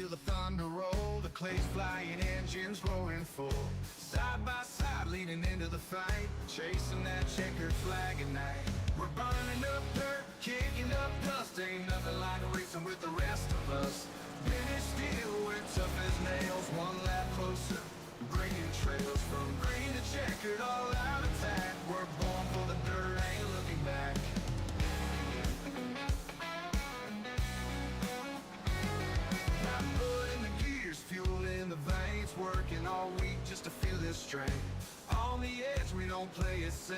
Feel the thunder roll, the clay's flying, engines roaring full. Side by side, leading into the fight, chasing that checkered flag at night. We're burning up dirt, kicking up dust, ain't nothing like racing with the rest of us. Finish still, we're tough as nails, one lap closer, bringing trails from green to checkered, all out attack. We're born for the dirt, ain't looking back. Got mud in the gears, fuel in the veins, working all week just to feel this strength. On the edge, we don't play it safe,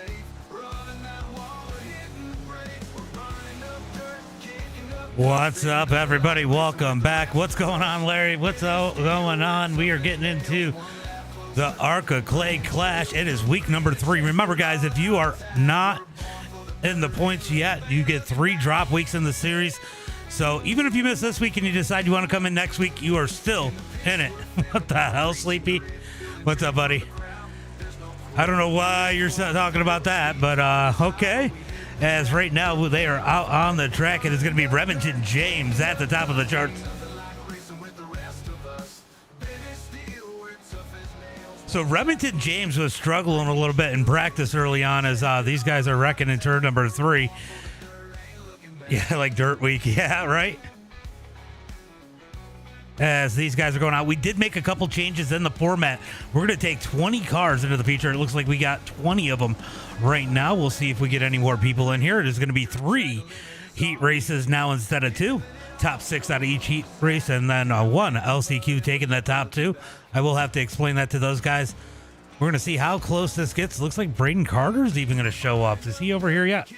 running that wall, hitting the brake. We're burning up dirt, kicking up. What's up, everybody? Welcome back. What's going on, Larry? What's going on? We are getting into the ARCA Clash. It is week number 3. Remember, guys, if you are not in the points yet, you get 3 drop weeks in the series. So even if you miss this week and you decide you want to come in next week, you are still in it. What the hell, Sleepy? What's up, buddy? I don't know why you're talking about that, but okay. As right now, they are out on the track. It is going to be Remington James at the top of the charts. So Remington James was struggling a little bit in practice early on as these guys are wrecking in turn number 3. Yeah, like Dirt Week. Yeah, right? As these guys are going out, we did make a couple changes in the format. We're going to take 20 cars into the feature. It looks like we got 20 of them right now. We'll see if we get any more people in here. It is going to be 3 heat races now instead of 2. Top 6 out of each heat race, and then 1 LCQ taking that top 2. I will have to explain that to those guys. We're going to see how close this gets. Looks like Braden Carter's even going to show up. Is he over here yet?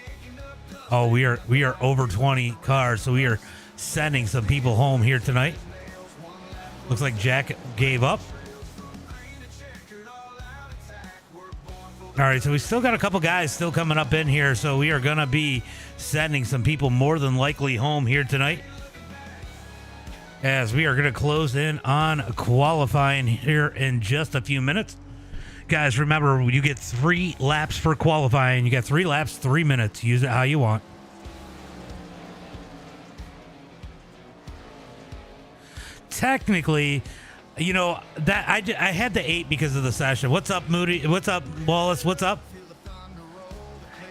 Oh, we are over 20 cars, so we are sending some people home here tonight. Looks like Jack gave up. All right, so we still got a couple guys still coming up in here, so we are going to be sending some people more than likely home here tonight, as we are going to close in on qualifying here in just a few minutes. Guys, remember, you get 3 laps for qualifying. You got 3 laps, 3 minutes. Use it how you want. Technically, you know, that I had the 8 because of the session. What's up, Moody? What's up, Wallace? What's up?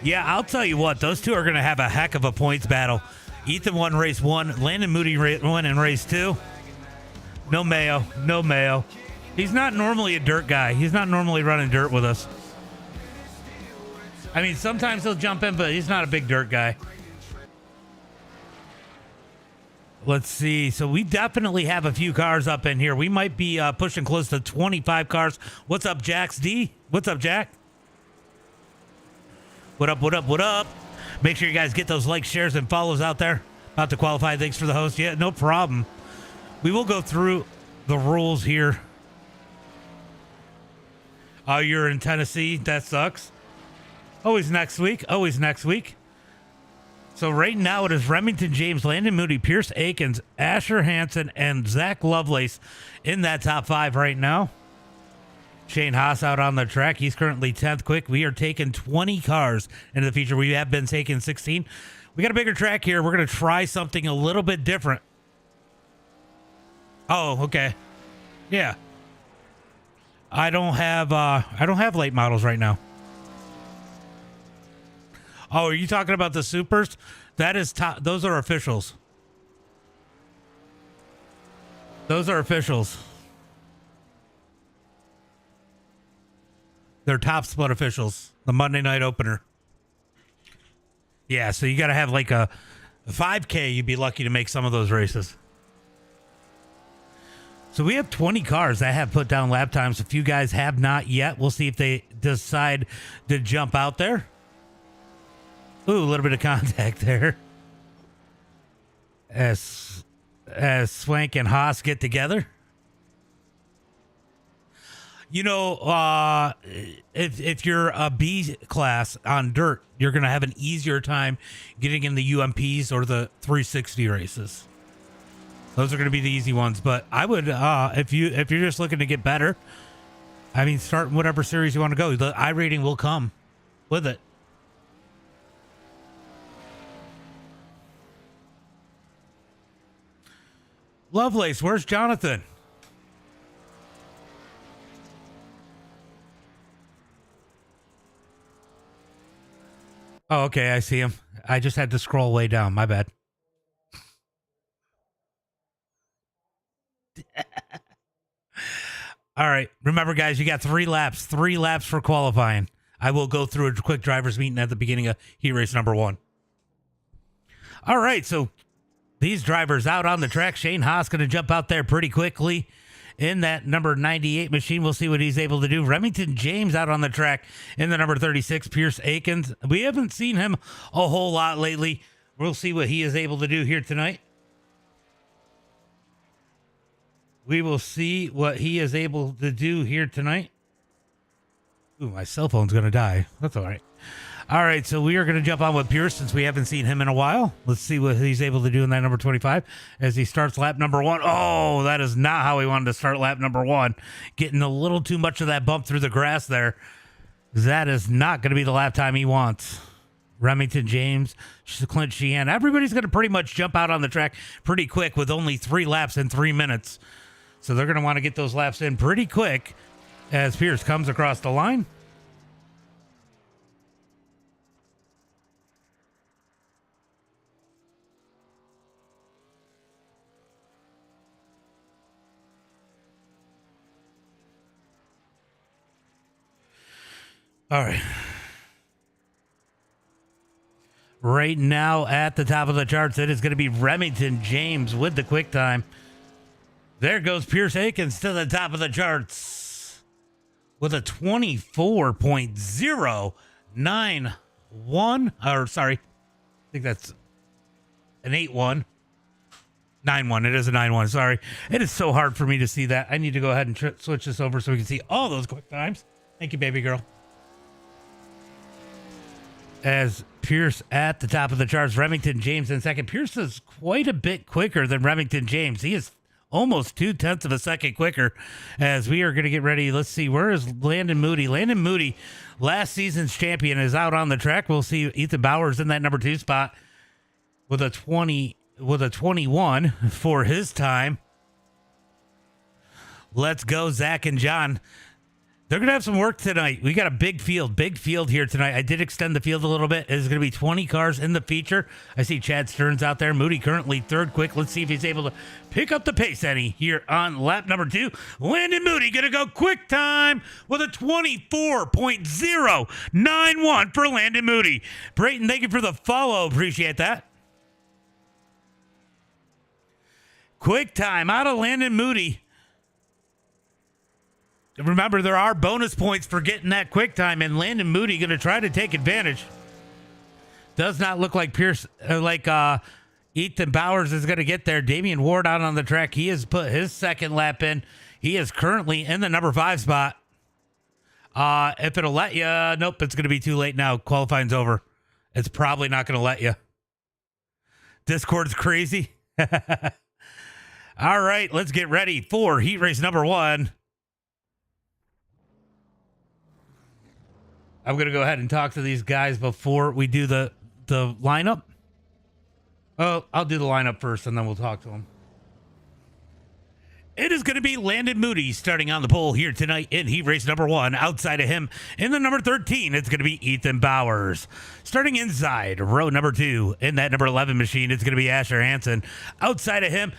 Yeah, I'll tell you what. Those two are going to have a heck of a points battle. Ethan won race 1. Landon Moody won in race 2. No Mayo. No Mayo. He's not normally a dirt guy. He's not normally running dirt with us. I mean, sometimes he'll jump in, but he's not a big dirt guy. Let's see. So we definitely have a few cars up in here. We might be pushing close to 25 cars. What's up, Jax D? What's up, Jack? What up, what up, what up? Make sure you guys get those likes, shares, and follows out there. About to qualify. Thanks for the host. Yeah, no problem. We will go through the rules here. Oh, you're in Tennessee? That sucks. Always next week. Always next week. So right now it is Remington James, Landon Moody, Pierce Akins, Asher Hansen, and Zach Lovelace in that top 5 right now. Shane Haas out on the track. He's currently 10th quick. We are taking 20 cars into the feature. We have been taking 16. We got a bigger track here. We're going to try something a little bit different. Oh, okay. Yeah. I don't have late models right now. Oh, are you talking about the supers? That is top. Those are officials. Those are officials. They're top split officials. The Monday night opener. Yeah, so you got to have like a 5K. You'd be lucky to make some of those races. So we have 20 cars that have put down lap times. A few guys have not yet. We'll see if they decide to jump out there. Ooh, a little bit of contact there. As Swank and Haas get together. You know, if you're a B class on dirt, you're going to have an easier time getting in the UMPs or the 360 races. Those are going to be the easy ones. But I would, if you're just looking to get better, I mean, start in whatever series you want to go. The I rating will come with it. Lovelace, where's Jonathan? Oh, okay, I see him. I just had to scroll way down. My bad. All right. Remember, guys, you got 3 laps. 3 laps for qualifying. I will go through a quick driver's meeting at the beginning of heat race number 1. All right, so these drivers out on the track. Shane Haas going to jump out there pretty quickly in that number 98 machine. We'll see what he's able to do. Remington James out on the track in the number 36, Pierce Akins. We haven't seen him a whole lot lately. We'll see what he is able to do here tonight. We will see what he is able to do here tonight. Ooh, my cell phone's going to die. That's all right. All right, so we are going to jump on with Pierce since we haven't seen him in a while. Let's see what he's able to do in that number 25 as he starts lap number 1. Oh, that is not how he wanted to start lap number 1. Getting a little too much of that bump through the grass there. That is not going to be the lap time he wants. Remington James, Clint Sheehan. Everybody's going to pretty much jump out on the track pretty quick with only 3 laps in 3 minutes. So they're going to want to get those laps in pretty quick as Pierce comes across the line. All right. Right now at the top of the charts, it is going to be Remington James with the quick time. There goes Pierce Akins to the top of the charts with a 24.091. Or sorry, I think that's an 8-1. 9-1. It is a 9-1. Sorry. It is so hard for me to see that. I need to go ahead and switch this over so we can see all those quick times. Thank you, baby girl. As Pierce at the top of the charts, Remington James in second. Pierce is quite a bit quicker than Remington James. He is almost 0.2 of a second quicker as we are going to get ready. Let's see, where is Landon Moody? Landon Moody, last season's champion, is out on the track. We'll see Ethan Bowers in that number 2 spot with a 21 for his time. Let's go, Zach and John. They're going to have some work tonight. We got a big field here tonight. I did extend the field a little bit. It's going to be 20 cars in the feature. I see Chad Stearns out there. Moody currently 3rd quick. Let's see if he's able to pick up the pace any here on lap number 2. Landon Moody going to go quick time with a 24.091 for Landon Moody. Brayton, thank you for the follow. Appreciate that. Quick time out of Landon Moody. Remember, there are bonus points for getting that quick time, and Landon Moody going to try to take advantage. Does not look like Ethan Bowers is going to get there. Damian Ward out on the track. He has put his second lap in. He is currently in the number 5 spot. If it'll let you, nope, it's going to be too late now. Qualifying's over. It's probably not going to let you. Discord's crazy. All right, let's get ready for heat race number 1. I'm going to go ahead and talk to these guys before we do the lineup. Oh, I'll do the lineup first, and then we'll talk to them. It is going to be Landon Moody starting on the pole here tonight in heat race number 1. Outside of him, in the number 13, it's going to be Ethan Bowers. Starting inside, row number 2, in that number 11 machine, it's going to be Asher Hansen. Outside of him,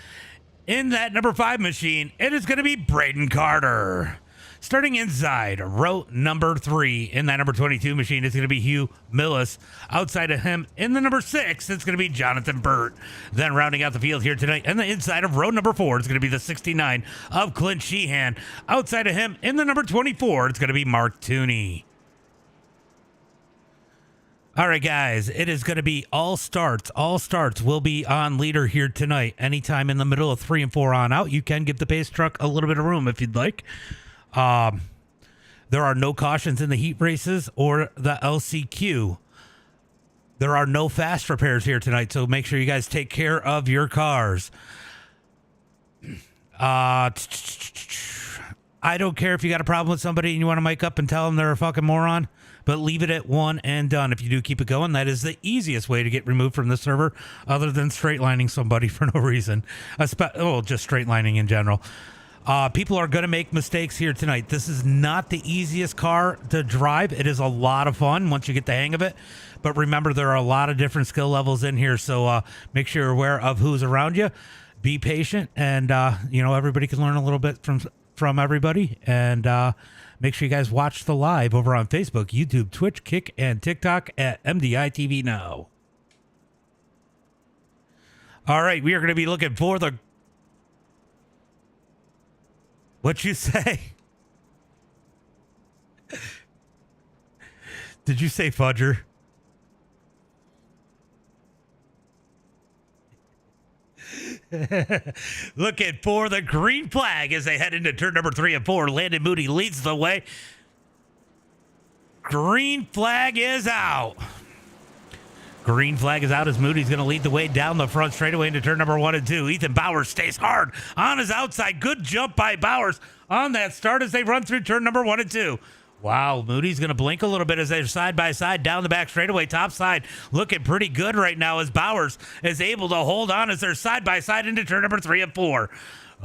in that number 5 machine, it is going to be Braden Carter. Starting inside, row number 3, in that number 22 machine, it's going to be Hugh Millis. Outside of him, in the number 6, it's going to be Jonathan Burt. Then rounding out the field here tonight, in the inside of row number 4, it's going to be the 69 of Clint Sheehan. Outside of him, in the number 24, it's going to be Mark Tooney. All right, guys, it is going to be all starts. All starts will be on leader here tonight. Anytime in the middle of 3 and 4 on out, you can give the pace truck a little bit of room if you'd like. There are no cautions in the heat races or the LCQ. There are no fast repairs here tonight, so make sure you guys take care of your cars. I don't care if you got a problem with somebody and you want to mic up and tell them they're a fucking moron, but leave it at one and done. If you do keep it going, that is the easiest way to get removed from the server other than straight lining somebody for no reason. Just straight lining in general. People are going to make mistakes here tonight. This is not the easiest car to drive. It is a lot of fun once you get the hang of it. But remember, there are a lot of different skill levels in here. So make sure you're aware of who's around you. Be patient. And, everybody can learn a little bit from everybody. And make sure you guys watch the live over on Facebook, YouTube, Twitch, Kick, and TikTok at MDiTV now. All right. We are going to be looking for the... What'd you say? Did you say fudger? Looking for the green flag as they head into turn number 3 and 4. Landon Moody leads the way. Green flag is out. Green flag is out as Moody's going to lead the way down the front straightaway into turn number 1 and 2. Ethan Bowers stays hard on his outside. Good jump by Bowers on that start as they run through turn number 1 and 2. Wow, Moody's going to blink a little bit as they're side by side down the back straightaway. Top side looking pretty good right now as Bowers is able to hold on as they're side by side into turn number 3 and 4.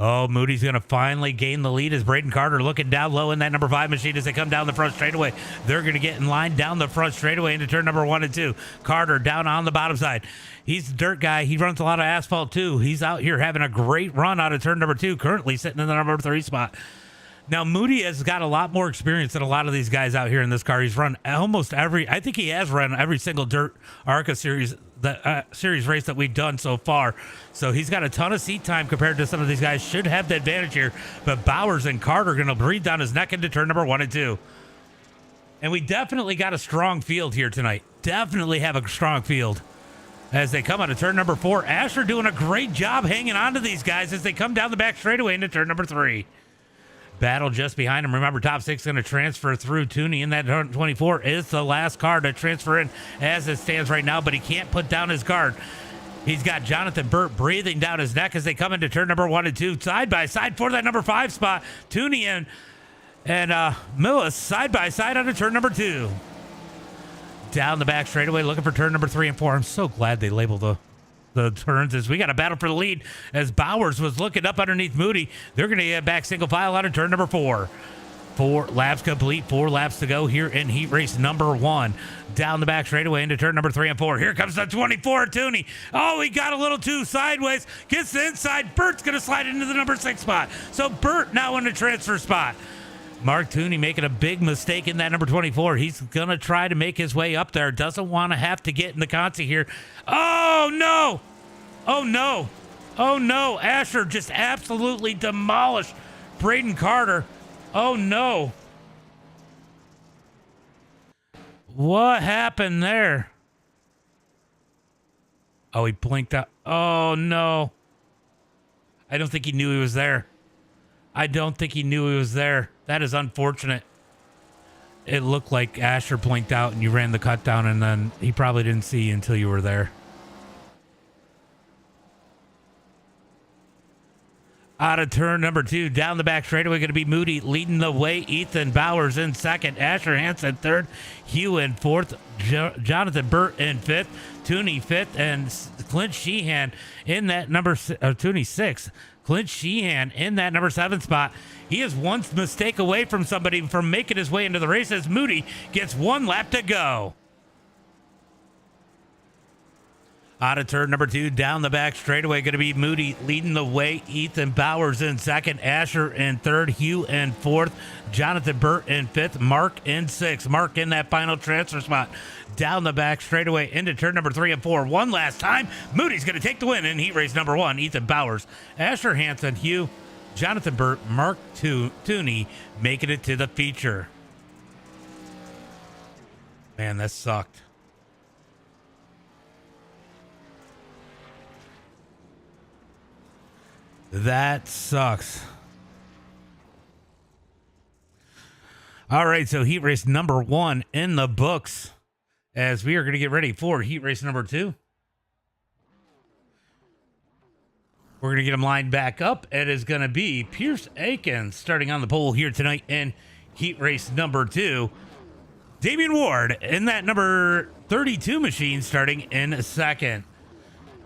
Oh, Moody's going to finally gain the lead as Braden Carter looking down low in that number 5 machine as they come down the front straightaway. They're going to get in line down the front straightaway into turn number 1 and 2. Carter down on the bottom side. He's a dirt guy. He runs a lot of asphalt too. He's out here having a great run out of turn number 2, currently sitting in the number 3 spot. Now, Moody has got a lot more experience than a lot of these guys out here in this car. He's run I think he has run every single dirt ARCA series race that we've done so far. So he's got a ton of seat time compared to some of these guys. Should have the advantage here. But Bowers and Carter are going to breathe down his neck into turn number 1 and 2. And we definitely got a strong field here tonight. Definitely have a strong field. As they come out of turn number 4, Asher doing a great job hanging on to these guys as they come down the back straightaway into turn number 3. Battle just behind him. Remember, top 6 going to transfer through. Tooney in that 24 is the last car to transfer in as it stands right now, but he can't put down his guard. He's got Jonathan Burt breathing down his neck as they come into turn number 1 and 2. Side by side for that number 5 spot. Tooney and Millis side by side onto turn number 2. Down the back straightaway looking for turn number 3 and 4. I'm so glad they labeled the turns as we got a battle for the lead as Bowers was looking up underneath Moody. They're going to get back single file out of turn number 4. 4 laps complete, 4 laps to go here in heat race number 1. Down the back straightaway into turn number 3 and 4. Here comes the 24, Tooney. Oh, he got a little too sideways. Gets the inside. Bert's going to slide into the number 6 spot. So Bert now in the transfer spot. Mark Tooney making a big mistake in that number 24. He's going to try to make his way up there. Doesn't want to have to get in the consi here. Oh, no. Oh, no. Oh, no. Asher just absolutely demolished Braden Carter. Oh, no. What happened there? Oh, he blinked out. Oh, no. I don't think he knew he was there. I don't think he knew he was there. That is unfortunate. It looked like Asher blinked out and you ran the cut down, and then he probably didn't see you until you were there. Out of turn number 2, down the back straightaway, going to be Moody leading the way. Ethan Bowers in second. Asher Hansen third. Hugh in fourth. Jonathan Burt in fifth. Tooney fifth. And Clint Sheehan in that number... Tooney sixth. Clint Sheehan in that number 7 spot. He is one mistake away from somebody from making his way into the race as Moody gets 1 lap to go. Out of turn number 2, down the back straightaway, going to be Moody leading the way. Ethan Bowers in second, Asher in third, Hugh in fourth, Jonathan Burt in fifth, Mark in sixth. Mark in that final transfer spot. Down the back straightaway into turn number 3 and 4. One last time, Moody's going to take the win in heat race number 1. Ethan Bowers, Asher Hansen, Hugh, Jonathan Burt, Mark Tooney making it to the feature. Man, that sucked. That sucks. All right, so heat race number 1 in the books as we are going to get ready for heat race number 2. We're going to get him lined back up. It is going to be Pierce Akins starting on the pole here tonight in heat race number 2. Damian Ward in that number 32 machine starting in second.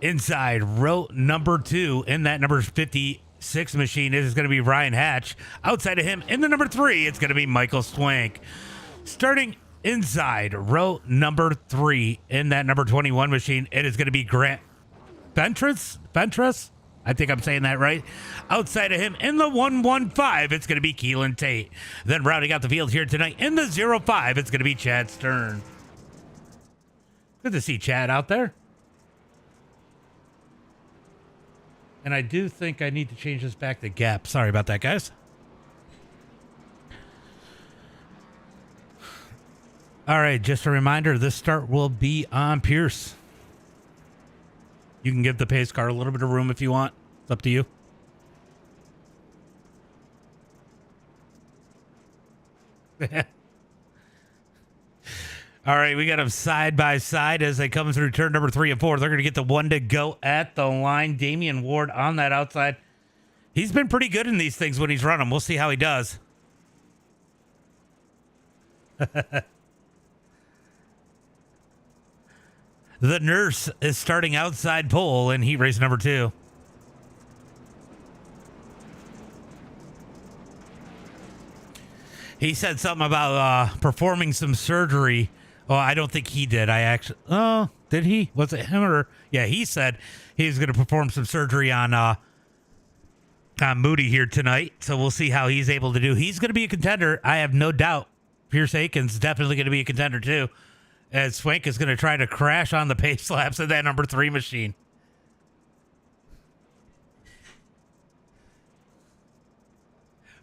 Inside row number 2 in that number 56 machine, it is going to be Ryan Hatch. Outside of him in the number 3, it's going to be Michael Swank. Starting inside row number 3 in that number 21 machine, it is going to be Grant Ventress. I think I'm saying that right. Outside of him in the 115, it's going to be Keelan Tate. Then rounding out the field here tonight in the 05, it's going to be Chad Stern. Good to see Chad out there. And I do think I need to change this back to gap. Sorry about that, guys. All right, just a reminder, this start will be on Pierce. You can give the pace car a little bit of room if you want. It's up to you. All right, we got them side by side as they come through turn number 3 and 4. They're going to get the one to go at the line. Damian Ward on that outside. He's been pretty good in these things when he's run them. We'll see how he does. The nurse is starting outside pole in heat race number 2. He said something about performing some surgery. Oh, I don't think he did. Oh, did he? Was it him or? Yeah, he said he was going to perform some surgery on Moody here tonight. So we'll see how he's able to do. He's going to be a contender. I have no doubt. Pierce Akins definitely going to be a contender too. As Swank is going to try to crash on the pace laps of that number 3 machine.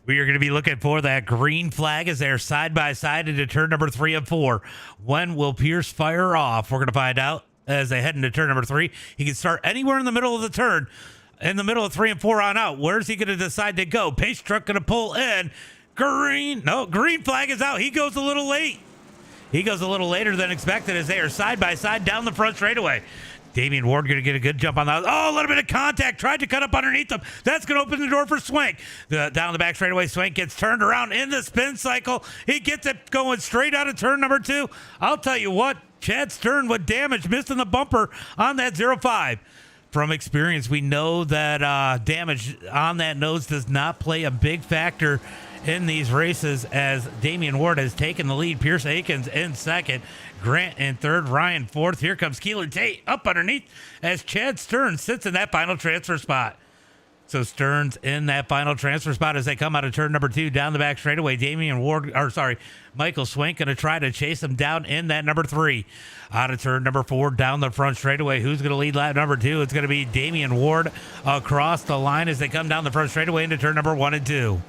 We are going to be looking for that green flag as they're side by side into turn number 3 and 4. When will Pierce fire off? We're going to find out as they head into turn number 3. He can start anywhere in the middle of the turn. In the middle of 3 and 4 on out. Where's he going to decide to go? Pace truck going to pull in. Green flag is out. He goes a little late. He goes a little later than expected as they are side by side down the front straightaway. Damian Ward going to get a good jump on that. Oh, a little bit of contact. Tried to cut up underneath them. That's going to open the door for Swank. Down the back straightaway, Swank gets turned around in the spin cycle. He gets it going straight out of turn number 2. I'll tell you what, Chad Stern with damage, missing the bumper on that 05. From experience, we know that damage on that nose does not play a big factor in these races as Damian Ward has taken the lead. Pierce Akins in second, Grant in third, Ryan fourth. Here comes Keelan Tate up underneath as Chad Stern sits in that final transfer spot. So Stern's in that final transfer spot as they come out of turn number 2 down the back straightaway. Michael Swank going to try to chase him down in that number 3. Out of turn number 4 down the front straightaway. Who's going to lead lap number 2? It's going to be Damian Ward across the line as they come down the front straightaway into turn number 1 and 2.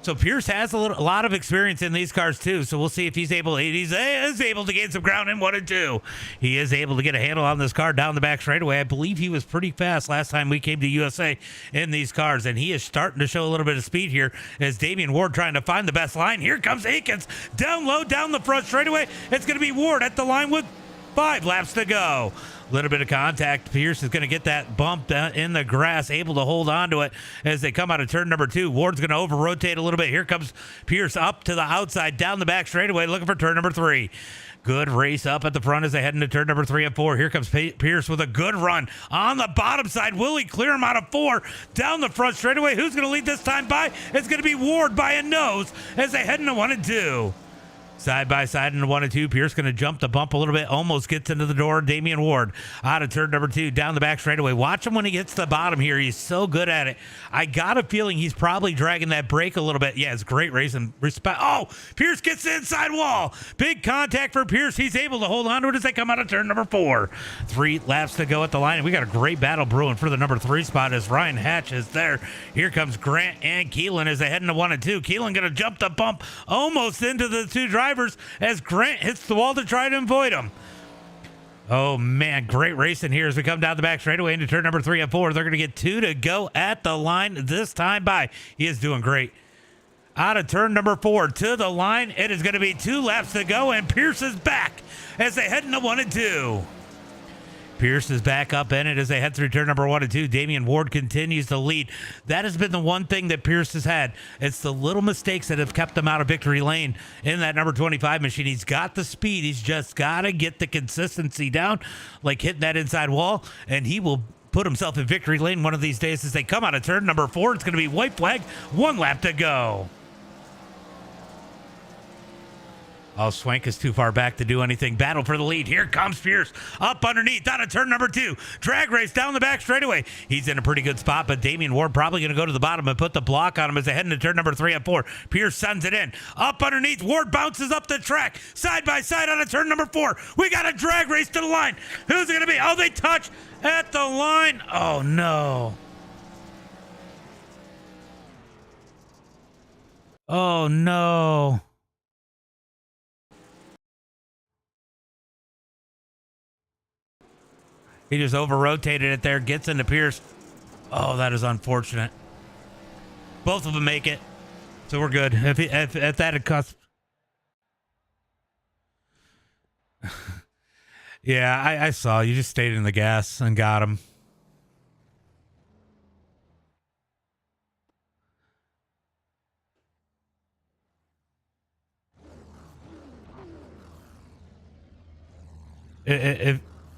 So Pierce has a lot of experience in these cars too. So we'll see if he's able to gain some ground in 1 and 2. He is able to get a handle on this car down the back straightaway. I believe he was pretty fast last time we came to USA in these cars, and he is starting to show a little bit of speed here as Damian Ward trying to find the best line. Here comes Akins down low, down the front straightaway. It's going to be Ward at the line with 5 laps to go. Little bit of contact. Pierce is going to get that bump in the grass, able to hold on to it as they come out of turn number 2. Ward's going to over-rotate a little bit. Here comes Pierce up to the outside, down the back straightaway, looking for turn number 3. Good race up at the front as they head into turn number 3 and 4. Here comes Pierce with a good run on the bottom side. Will he clear him out of 4? Down the front straightaway. Who's going to lead this time by? It's going to be Ward by a nose as they head into 1 and 2. Side by side into 1 and 2. Pierce going to jump the bump a little bit. Almost gets into the door. Damian Ward out of turn number 2. Down the back straightaway. Watch him when he gets to the bottom here. He's so good at it. I got a feeling he's probably dragging that brake a little bit. Yeah, it's great racing. Respect. Oh, Pierce gets the inside wall. Big contact for Pierce. He's able to hold on to it as they come out of turn number 4. 3 laps to go at the line. And we got a great battle brewing for the number 3 spot as Ryan Hatch is there. Here comes Grant and Keelan as they head into 1 and 2. Keelan going to jump the bump almost into the 2 drivers as Grant hits the wall to try to avoid him. Oh man, great racing here as we come down the back straightaway into turn number 3 and 4. They're going to get 2 to go at the line this time by. He is doing great. Out of turn number 4 to the line. It is going to be 2 laps to go, and Pierce is back as they head into 1 and 2. Pierce is back up in it as they head through turn number 1 and 2. Damian Ward continues to lead. That has been the one thing that Pierce has had. It's the little mistakes that have kept him out of victory lane in that number 25 machine. He's got the speed. He's just got to get the consistency down, like hitting that inside wall, and he will put himself in victory lane one of these days as they come out of turn number 4. It's going to be white flag, 1 lap to go. Oh, Swank is too far back to do anything. Battle for the lead. Here comes Pierce up underneath out of turn number 2. Drag race down the back straightaway. He's in a pretty good spot, but Damian Ward probably going to go to the bottom and put the block on him as they head into turn number 3 and 4. Pierce sends it in. Up underneath. Ward bounces up the track. Side by side out of turn number 4. We got a drag race to the line. Who's it going to be? Oh, they touch at the line. Oh, no. Oh, no. He just over-rotated it there, gets into Pierce. Oh, that is unfortunate. Both of them make it, so we're good. If that had cost... Yeah, I saw. You just stayed in the gas and got him.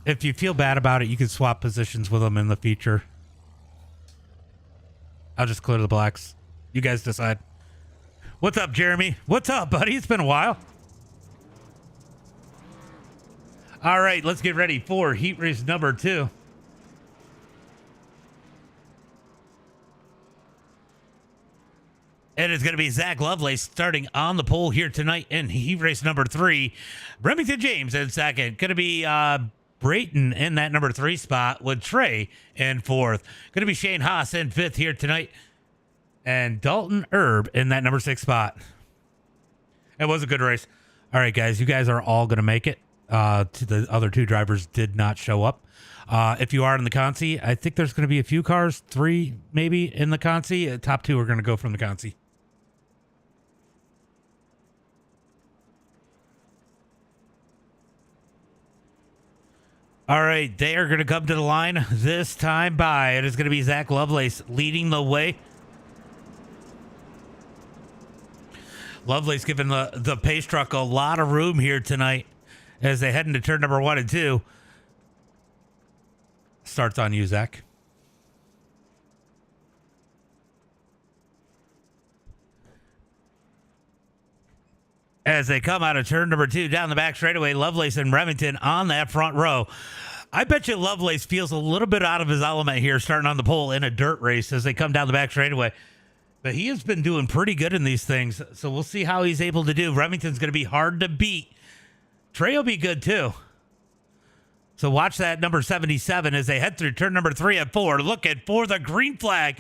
If you feel bad about it, you can swap positions with them in the future. I'll just clear the blacks. You guys decide. What's up, Jeremy? What's up, buddy? It's been a while. All right, let's get ready for heat race number 2. And it's going to be Zach Lovelace starting on the pole here tonight in heat race number 3. Remington James in second. Going to be Brayton in that number 3 spot with Trey in 4th. Going to be Shane Haas in 5th here tonight. And Dalton Erb in that number 6 spot. It was a good race. All right, guys. You guys are all going to make it. The other 2 drivers did not show up. If you are in the Consi, I think there's going to be a few cars, 3 maybe in the Consi. Top 2 are going to go from the Consi. All right, they are going to come to the line this time by. It is going to be Zach Lovelace leading the way. Lovelace giving the pace truck a lot of room here tonight as they head into turn number 1 and 2. Starts on you, Zach. As they come out of turn number 2 down the back straightaway, Lovelace and Remington on that front row. I bet you Lovelace feels a little bit out of his element here starting on the pole in a dirt race as they come down the back straightaway. But he has been doing pretty good in these things, so we'll see how he's able to do. Remington's going to be hard to beat. Trey will be good too. So watch that number 77 as they head through turn number 3 and 4, looking for the green flag.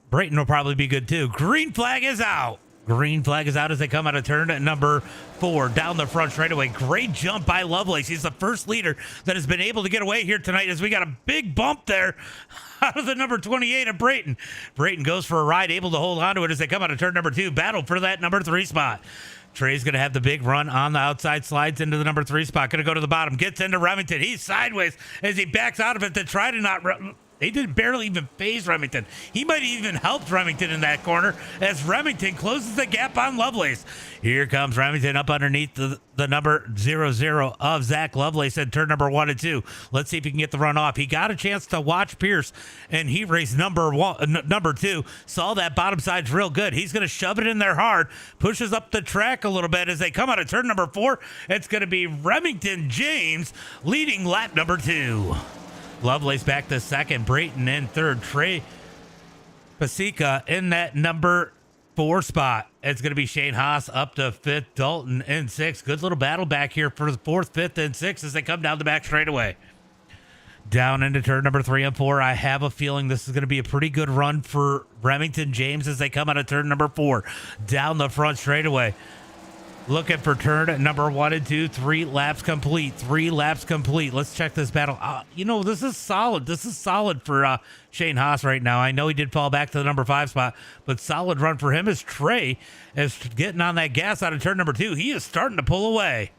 Brayton will probably be good too. Green flag is out. Green flag is out as they come out of turn number 4 down the front straightaway. Great jump by Lovelace. He's the first leader that has been able to get away here tonight as we got a big bump there out of the number 28 of Brayton. Brayton goes for a ride, able to hold on to it as they come out of turn number 2. Battle for that number 3 spot. Trey's going to have the big run on the outside, slides into the number 3 spot. Going to go to the bottom, gets into Remington. He's sideways as he backs out of it to try to not... They did barely even phase Remington. He might have even helped Remington in that corner as Remington closes the gap on Lovelace. Here comes Remington up underneath the number 00 of Zach Lovelace in turn number 1 and 2. Let's see if he can get the run off. He got a chance to watch Pierce and heat race number 2. Saw that bottom side's real good. He's going to shove it in there hard. Pushes up the track a little bit as they come out of turn number 4. It's going to be Remington James leading lap number 2. Lovelace back to second. Brayton in third. Trey Pasica in that number 4 spot. It's going to be Shane Haas up to 5th. Dalton in 6th. Good little battle back here for the 4th, 5th, and 6th as they come down the back straightaway. Down into turn number 3 and 4. I have a feeling this is going to be a pretty good run for Remington James as they come out of turn number 4. Down the front straightaway. Looking for turn number 1 and 2. 3 laps complete. 3 laps complete. Let's check this battle. This is solid. This is solid for Shane Haas right now. I know he did fall back to the number 5 spot, but solid run for him as Trey is getting on that gas out of turn number 2. He is starting to pull away.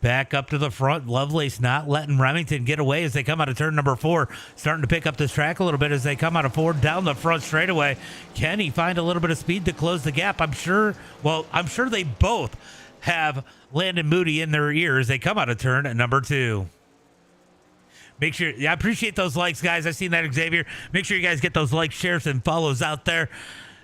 Back up to the front. Lovelace not letting Remington get away as they come out of turn number 4. Starting to pick up this track a little bit as they come out of 4 down the front straightaway. Can he find a little bit of speed to close the gap? I'm sure they both have Landon Moody in their ears. They come out of turn at number 2. Make sure, I appreciate those likes, guys. I've seen that, Xavier. Make sure you guys get those likes, shares, and follows out there.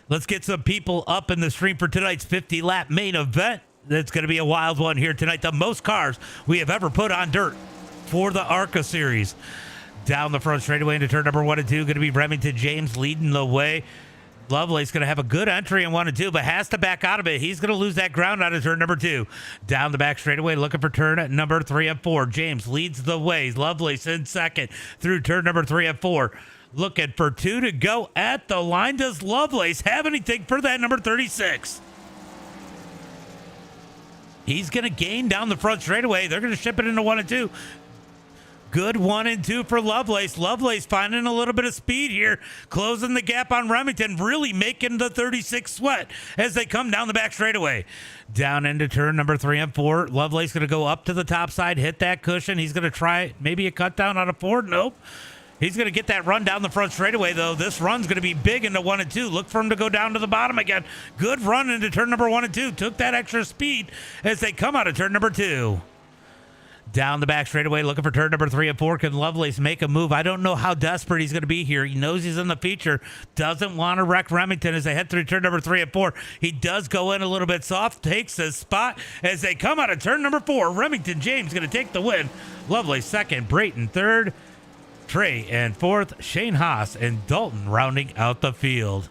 Let's get some people up in the stream for tonight's 50-lap main event. That's going to be a wild one here tonight. The most cars we have ever put on dirt for the ARCA series. Down the front straightaway into turn number 1 and 2. Going to be Remington James leading the way. Lovelace going to have a good entry in 1 and 2, but has to back out of it. He's going to lose that ground out of turn number 2. Down the back straightaway, looking for turn at number 3 and 4. James leads the way. Lovelace in second through turn number 3 and 4. Looking for 2 to go at the line. Does Lovelace have anything for that number 36? He's going to gain down the front straightaway. They're going to ship it into 1 and 2. Good 1 and 2 for Lovelace. Lovelace finding a little bit of speed here, closing the gap on Remington, really making the 36 sweat as they come down the back straightaway. Down into turn number 3 and 4. Lovelace going to go up to the top side, hit that cushion. He's going to try maybe a cut down out of 4. Nope. He's going to get that run down the front straightaway, though. This run's going to be big into 1 and 2. Look for him to go down to the bottom again. Good run into turn number 1 and 2. Took that extra speed as they come out of turn number 2. Down the back straightaway, looking for turn number 3 and 4. Can Lovelace make a move? I don't know how desperate he's going to be here. He knows he's in the feature. Doesn't want to wreck Remington as they head through turn number 3 and 4. He does go in a little bit soft, takes his spot as they come out of turn number 4. Remington James going to take the win. Lovelace second, Brayton third. Trey and 4th, Shane Haas and Dalton rounding out the field.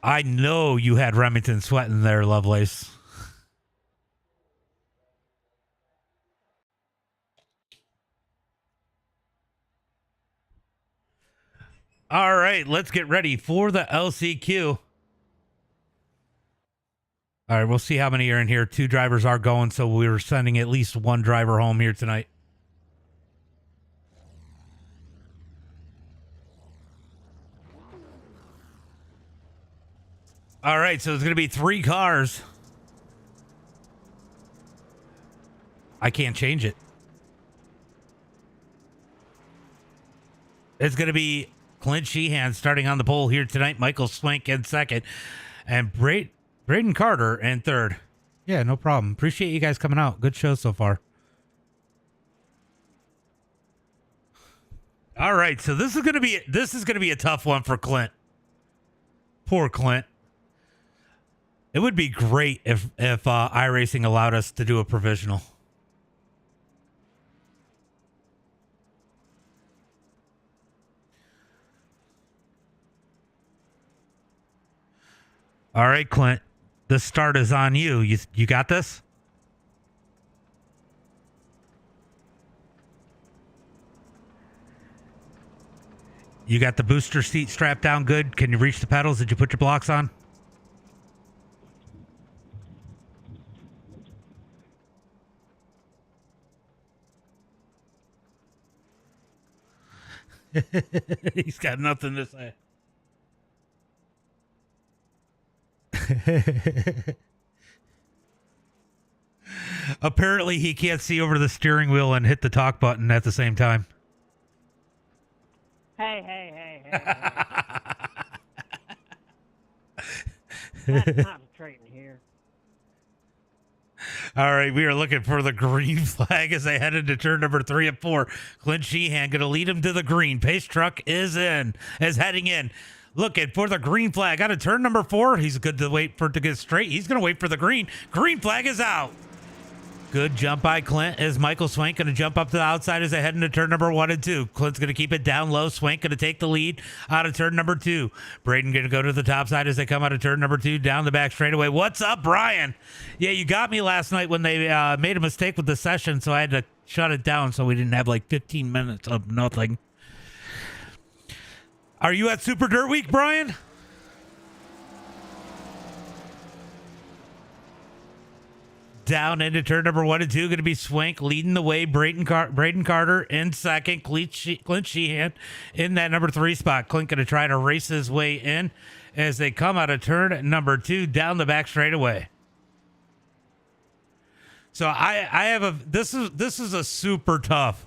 I know you had Remington sweating there, Lovelace. All right, let's get ready for the LCQ. All right, we'll see how many are in here. 2 drivers are going, so we were sending at least 1 driver home here tonight. All right, so it's going to be 3 cars. I can't change it. It's going to be Clint Sheehan starting on the pole here tonight. Michael Swank in second. And Braden Carter in third. Yeah, no problem. Appreciate you guys coming out. Good show so far. All right, so this is gonna be a tough one for Clint. Poor Clint. It would be great if iRacing allowed us to do a provisional. All right, Clint. The start is on you. You got this? You got the booster seat strapped down good? Can you reach the pedals? Did you put your blocks on? He's got nothing to say. Apparently he can't see over the steering wheel and hit the talk button at the same time. Hey. Not concentrating here. All right, we are looking for the green flag as they head into turn number 3 and 4. Clint Sheehan going to lead him to the green. Pace truck is heading in. Looking for the green flag out of turn number 4. He's good to wait for it to get straight. He's going to wait for the green. Green flag is out. Good jump by Clint as Michael Swank going to jump up to the outside as they head into turn number 1 and 2. Clint's going to keep it down low. Swank going to take the lead out of turn number 2. Braden going to go to the top side as they come out of turn number 2 down the back straightaway. What's up, Brian? Yeah, you got me last night when they made a mistake with the session, so I had to shut it down so we didn't have like 15 minutes of nothing. Are you at Super Dirt Week, Brian? Down into turn number 1 and 2, going to be Swank leading the way. Braden Carter in second. Clint Sheehan in that number 3 spot. Clint going to try to race his way in as they come out of turn number 2 down the back straightaway. So I have a this is a super tough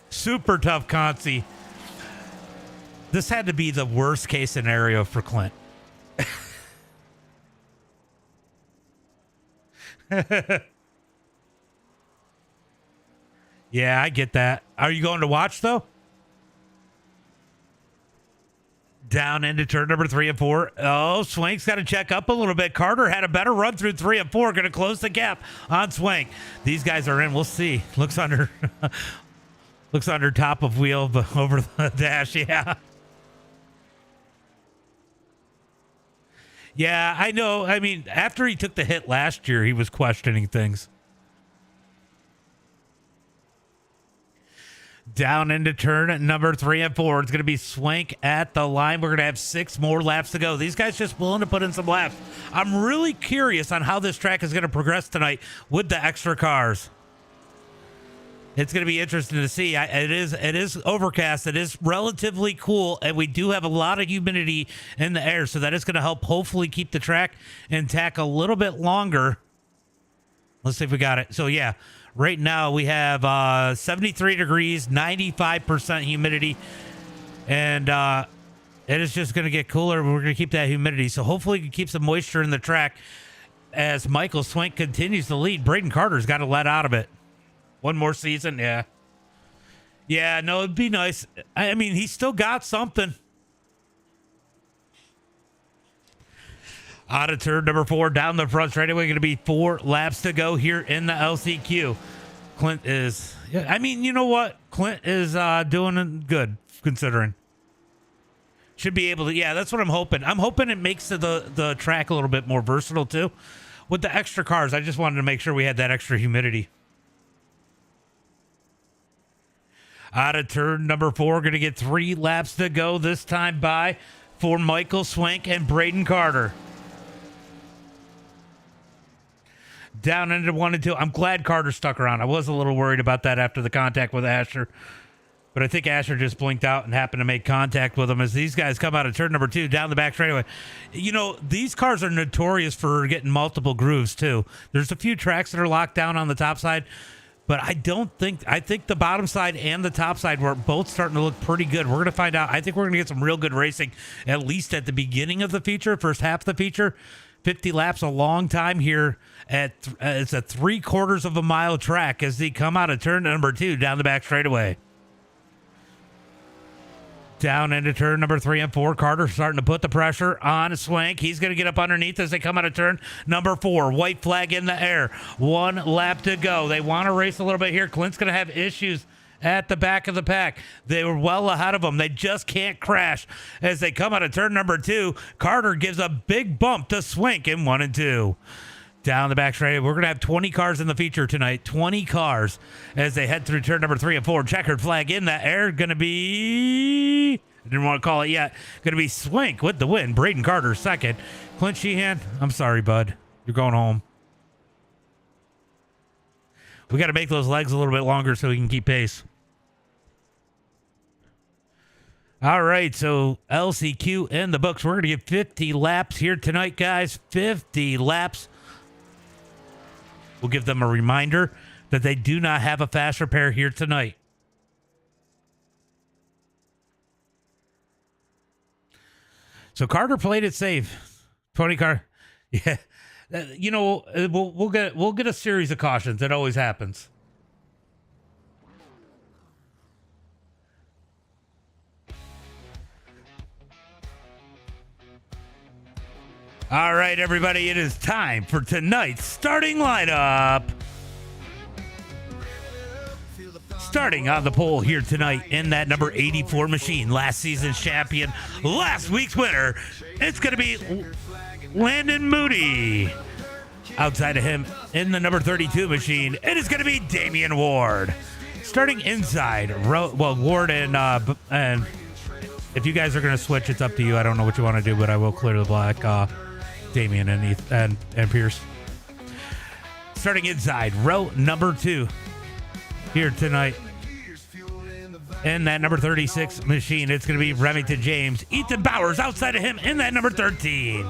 Conci. This had to be the worst case scenario for Clint. Yeah, I get that. Are you going to watch though? Down into turn number 3 and 4. Oh, Swank's got to check up a little bit. Carter had a better run through 3 and 4. Going to close the gap on Swank. These guys are in. We'll see. Looks under top of wheel over the dash. Yeah. Yeah, I know. I mean, after he took the hit last year, he was questioning things. Down into turn number 3 and 4. It's going to be Swank at the line. We're going to have 6 more laps to go. These guys just willing to put in some laps. I'm really curious on how this track is going to progress tonight with the extra cars. It's going to be interesting to see. It is overcast. It is relatively cool, and we do have a lot of humidity in the air, so that is going to help hopefully keep the track intact a little bit longer. Let's see if we got it. So, yeah, right now we have 73 degrees, 95% humidity, and it is just going to get cooler. We're going to keep that humidity, so hopefully we can keep some moisture in the track as Michael Swank continues to lead. Braden Carter's got to let out of it. One more season, yeah. Yeah, no, it'd be nice. I mean, he's still got something. Out of turn number 4, down the front straightaway. Going to be 4 laps to go here in the LCQ. Clint is, I mean, you know what? Clint is doing good, considering. Should be able to, yeah, that's what I'm hoping. I'm hoping it makes the track a little bit more versatile, too. With the extra cars, I just wanted to make sure we had that extra humidity. Out of turn number 4, going to get 3 laps to go this time by for Michael Swank and Braden Carter. Down into 1 and 2. I'm glad Carter stuck around. I was a little worried about that after the contact with Asher, but I think Asher just blinked out and happened to make contact with him as these guys come out of turn number 2 down the back straightaway. You know, these cars are notorious for getting multiple grooves too. There's a few tracks that are locked down on the top side, but I think the bottom side and the top side were both starting to look pretty good. We're going to find out. I think we're going to get some real good racing, at least at the beginning of the feature, first half of the feature. 50 laps, a long time here. It's a 3/4 of a mile track as they come out of turn number 2 down the back straightaway. Down into turn number 3 and 4. Carter starting to put the pressure on Swank. He's going to get up underneath as they come out of turn number 4. White flag in the air. 1 lap to go. They want to race a little bit here. Clint's going to have issues at the back of the pack. They were well ahead of them. They just can't crash as they come out of turn number 2. Carter gives a big bump to Swank in 1 and 2. Down the back straight. We're going to have 20 cars in the feature tonight. 20 cars as they head through turn number 3 and 4. Checkered flag in the air. Going to be, I didn't want to call it yet. Going to be Swank with the win. Braden Carter second. Clint Sheehan, I'm sorry, bud. You're going home. We got to make those legs a little bit longer so we can keep pace. All right, so LCQ in the books. We're going to get 50 laps here tonight, guys. 50 laps. We'll give them a reminder that they do not have a fast repair here tonight. So Carter played it safe. 20 car. Yeah. You know, we'll get a series of cautions. It always happens. All right, everybody, it is time for tonight's starting lineup. Starting on the pole here tonight in that number 84 machine, last season's champion, last week's winner, it's going to be Landon Moody. Outside of him in the number 32 machine, it is going to be Damian Ward. Starting inside, Ward and if you guys are going to switch, it's up to you. I don't know what you want to do, but I will clear the black. Damian and Pierce. starting inside row number 2 here tonight. In that number 36 machine, it's going to be Remington James. Ethan Bowers outside of him in that number 13.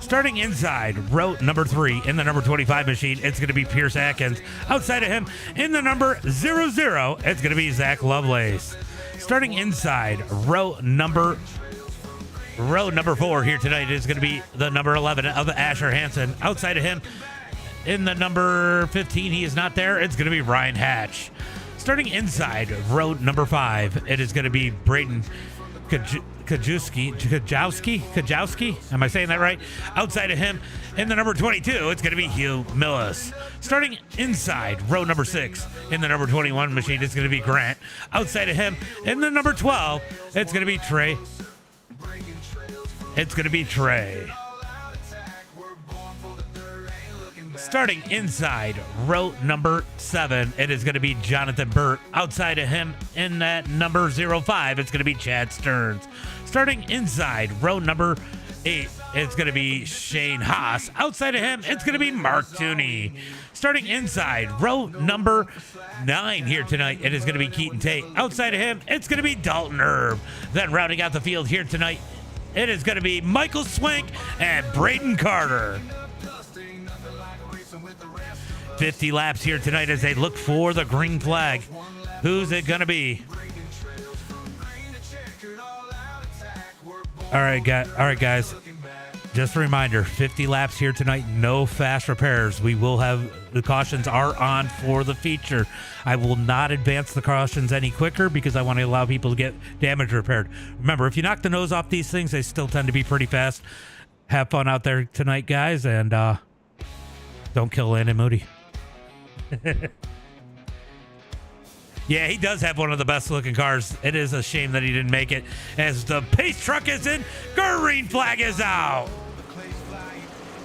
Starting inside row number 3 in the number 25 machine, it's going to be Pierce Atkins. Outside of him in the number 00, it's going to be Zach Lovelace. Starting inside row number 4 here tonight is going to be the number 11 of Asher Hansen. Outside of him in the number 15, he is not there. It's going to be Ryan Hatch. Starting inside row number 5, it is going to be Braden Kajowski. Am I saying that right? Outside of him in the number 22, it's going to be Hugh Millis. Starting inside row number 6 in the number 21 machine, it's going to be Grant. Outside of him in the number 12, it's going to be Trey. Starting inside row number 7, it is going to be Jonathan Burt. Outside of him in that number 05, it's going to be Chad Stearns. Starting inside row number 8, it's going to be Shane Haas. Outside of him, it's going to be Mark Tooney. Starting inside row number 9 here tonight, it is going to be Keaton Tate. Outside of him, it's going to be Dalton Erb. Then rounding out the field here tonight, it is going to be Michael Swank and Braden Carter. 50 laps here tonight as they look for the green flag. Who's it going to be? All right, guys. Just a reminder, 50 laps here tonight, no fast repairs. We will have, the cautions are on for the feature. I will not advance the cautions any quicker because I want to allow people to get damage repaired. Remember, if you knock the nose off these things, they still tend to be pretty fast. Have fun out there tonight, guys, and don't kill Landon Moody. Yeah, he does have one of the best looking cars. It is a shame that he didn't make it as the pace truck is in. Green flag is out.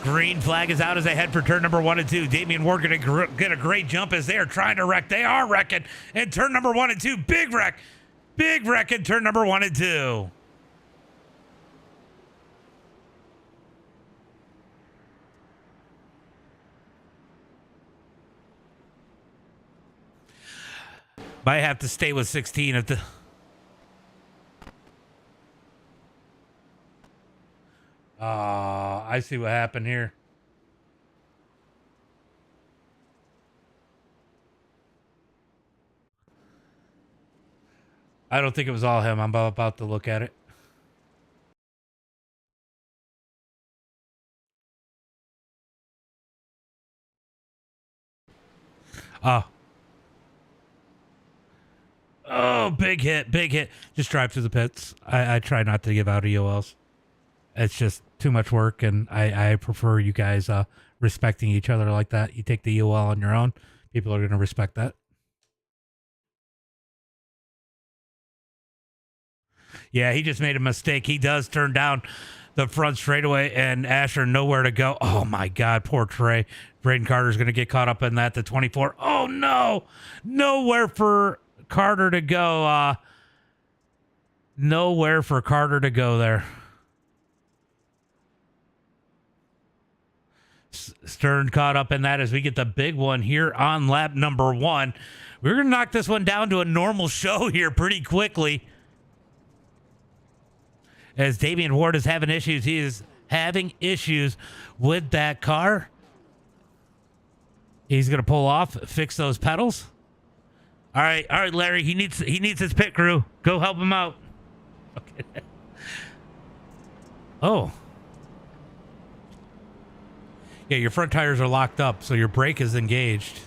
Green flag is out as they head for turn number 1 and 2. Damian Ward going to get a great jump as they are trying to wreck. They are wrecking in turn number 1 and 2. Big wreck in turn number 1 and 2. Might have to stay with 16 at the... I see what happened here. I don't think it was all him. I'm about to look at it. Oh, big hit. Just drive through the pits. I try not to give out EOLs. It's just too much work, and I prefer you guys respecting each other like that. You take the EOL on your own, people are going to respect that. Yeah, he just made a mistake. He does turn down the front straightaway, and Asher nowhere to go. Oh, my God, poor Trey. Braden Carter's going to get caught up in that, the 24. Oh, no. Nowhere for Carter to go. Nowhere for Carter to go there. Stern caught up in that as we get the big one here on lap number 1. We're going to knock this one down to a normal show here pretty quickly. As Damian Ward is having issues. He is having issues with that car. He's going to pull off, fix those pedals. All right, Larry. He needs his pit crew. Go help him out. Okay. Oh. Yeah, your front tires are locked up, so your brake is engaged.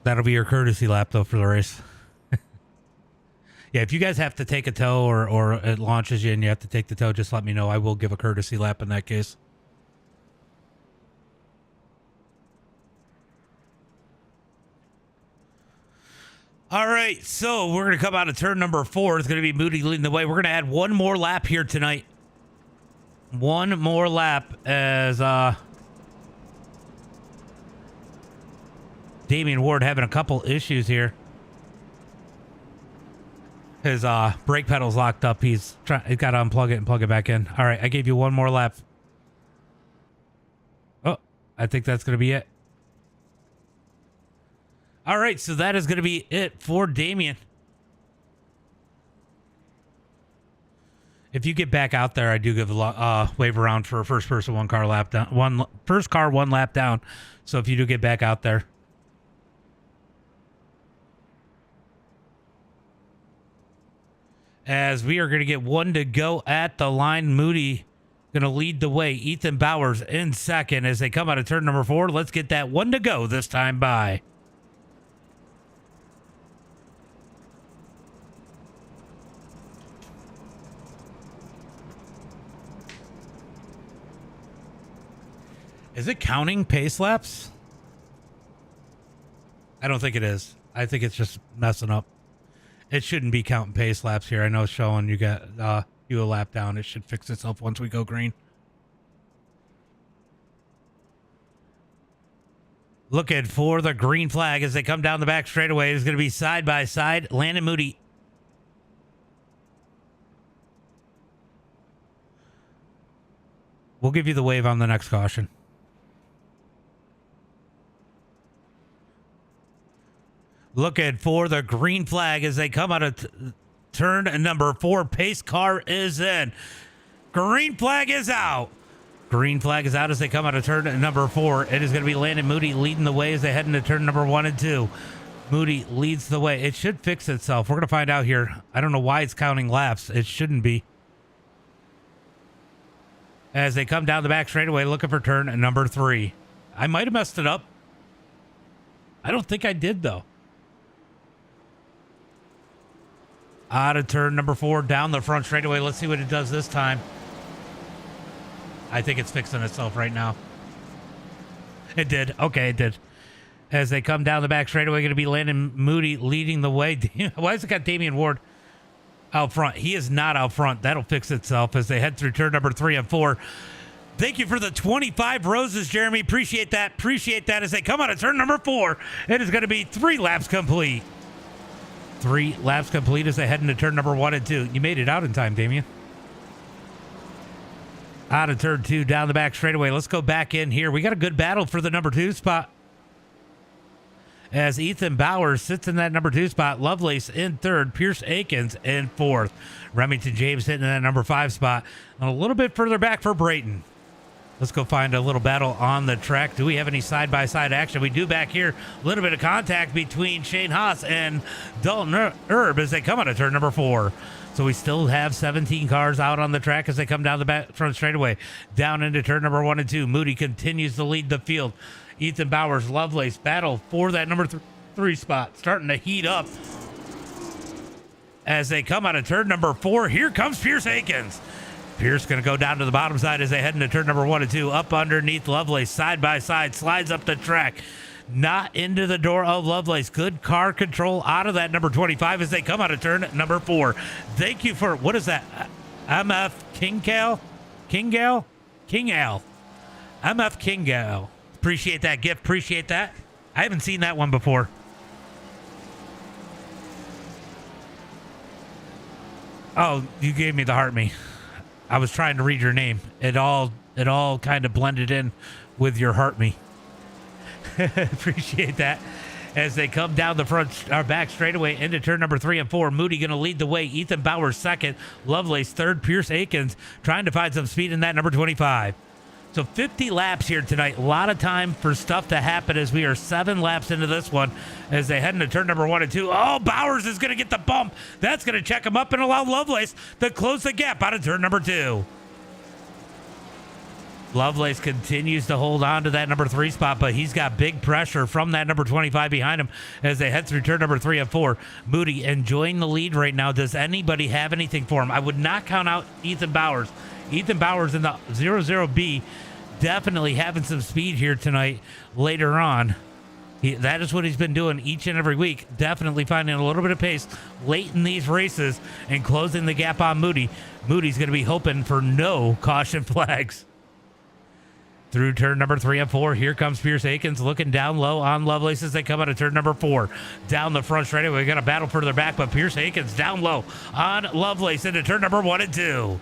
That'll be your courtesy lap, though, for the race. Yeah, if you guys have to take a tow or it launches you and you have to take the tow, just let me know. I will give a courtesy lap in that case. All right, so we're going to come out of turn number 4. It's going to be Moody leading the way. We're going to add one more lap here tonight. one more lap as Damian Ward having a couple issues here. His brake pedal's locked up. He's got to unplug it and plug it back in. All right, I gave you one more lap. Oh, I think that's going to be it. All right, so that is going to be it for Damian. If you get back out there, I do give a wave around for a first person, one car lap down, first car, one lap down. So if you do get back out there. As we are going to get one to go at the line. Moody going to lead the way. Ethan Bowers in second as they come out of turn number 4. Let's get that one to go this time by. Is it counting pace laps? I don't think it is. I think it's just messing up. It shouldn't be counting pace laps here. I know it's showing you got you a lap down. It should fix itself once we go green. Looking for the green flag as they come down the back straightaway. It's going to be side by side. Landon Moody. We'll give you the wave on the next caution. Looking for the green flag as they come out of turn number 4. Pace car is in. Green flag is out. Green flag is out as they come out of turn number 4. It is going to be Landon Moody leading the way as they head into turn number 1 and 2. Moody leads the way. It should fix itself. We're going to find out here. I don't know why it's counting laps. It shouldn't be. As they come down the back straightaway looking for turn number 3. I might have messed it up. I don't think I did, though. Out of turn number 4, down the front straightaway. Let's see what it does this time. I think it's fixing itself right now. It did. Okay, it did. As they come down the back straightaway, going to be Landon Moody leading the way. Why has it got Damian Ward out front? He is not out front. That'll fix itself as they head through turn number 3 and 4. Thank you for the 25 roses, Jeremy. Appreciate that. Appreciate that as they come out of turn number 4. It is going to be 3 laps complete. 3 laps complete as they head into turn number 1 and 2. You made it out in time, Damian. Out of turn 2, down the back straightaway. Let's go back in here. We got a good battle for the number 2 spot. As Ethan Bowers sits in that number 2 spot. Lovelace in 3rd. Pierce Akins in 4th. Remington James sitting in that number 5 spot. And a little bit further back for Brayton. Let's go find a little battle on the track. Do we have any side-by-side action? We do back here. A little bit of contact between Shane Haas and Dalton Erb as they come out of turn number 4. So we still have 17 cars out on the track as they come down the back front straightaway. Down into turn number 1 and 2. Moody continues to lead the field. Ethan Bowers, Lovelace battle for that number 3 spot. Starting to heat up as they come out of turn number 4. Here comes Pierce Akins. Pierce going to go down to the bottom side as they head into turn number 1 and 2. Up underneath Lovelace, side by side, slides up the track. Not into the door of Lovelace. Good car control out of that number 25 as they come out of turn number 4. Thank you for, what is that? MF Kingal? Kingal? Kingal. MF Kingal. Appreciate that gift. Appreciate that. I haven't seen that one before. Oh, you gave me the heart me. I was trying to read your name. It all kind of blended in with your heart me. Appreciate that. As they come down the front or back straightaway into turn number 3 and 4. Moody going to lead the way. Ethan Bowers 2nd. Lovelace 3rd. Pierce Akins trying to find some speed in that number 25. So 50 laps here tonight. A lot of time for stuff to happen as we are 7 laps into this one as they head into turn number 1 and 2. Oh, Bowers is going to get the bump. That's going to check him up and allow Lovelace to close the gap out of turn number 2. Lovelace continues to hold on to that number 3 spot, but he's got big pressure from that number 25 behind him as they head through turn number 3 and 4. Moody enjoying the lead right now. Does anybody have anything for him? I would not count out Ethan Bowers. Ethan Bowers in the 00B definitely having some speed here tonight later on. That is what he's been doing each and every week. Definitely finding a little bit of pace late in these races and closing the gap on Moody. Moody's going to be hoping for no caution flags. Through turn number 3 and 4, here comes Pierce Akins looking down low on Lovelace as they come out of turn number 4. Down the front straightaway, we got a battle further back, but Pierce Akins down low on Lovelace into turn number 1 and 2.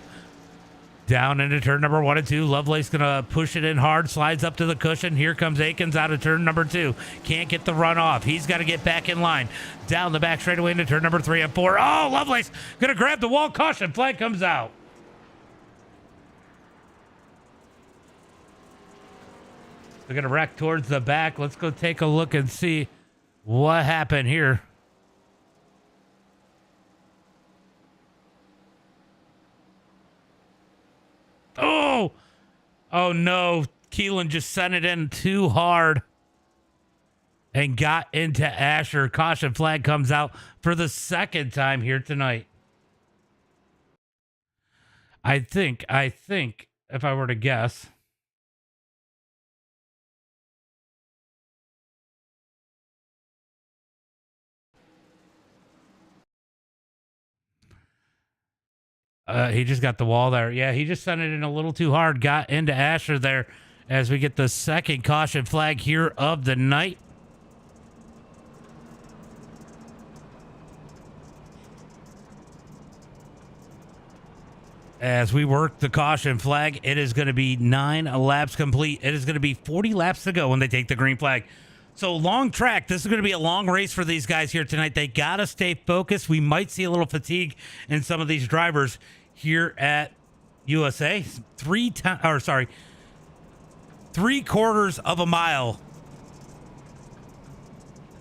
Down into turn number 1 and 2. Lovelace going to push it in hard, slides up to the cushion. Here comes Akins out of turn number 2. Can't get the run off. He's got to get back in line. Down the back straightaway into turn number 3 and 4. Oh, Lovelace going to grab the wall. Caution flag comes out. They're going to wreck towards the back. Let's go take a look and see what happened here. Oh! Oh, no. Keelan just sent it in too hard and got into Asher. Caution flag comes out for the second time here tonight. I think, if I were to guess... he just got the wall there. Yeah, he just sent it in a little too hard. Got into Asher there as we get the second caution flag here of the night. As we work the caution flag, it is going to be 9 laps complete. It is going to be 40 laps to go when they take the green flag. So long track. This is going to be a long race for these guys here tonight. They got to stay focused. We might see a little fatigue in some of these drivers here at USA. 3/4 of a mile.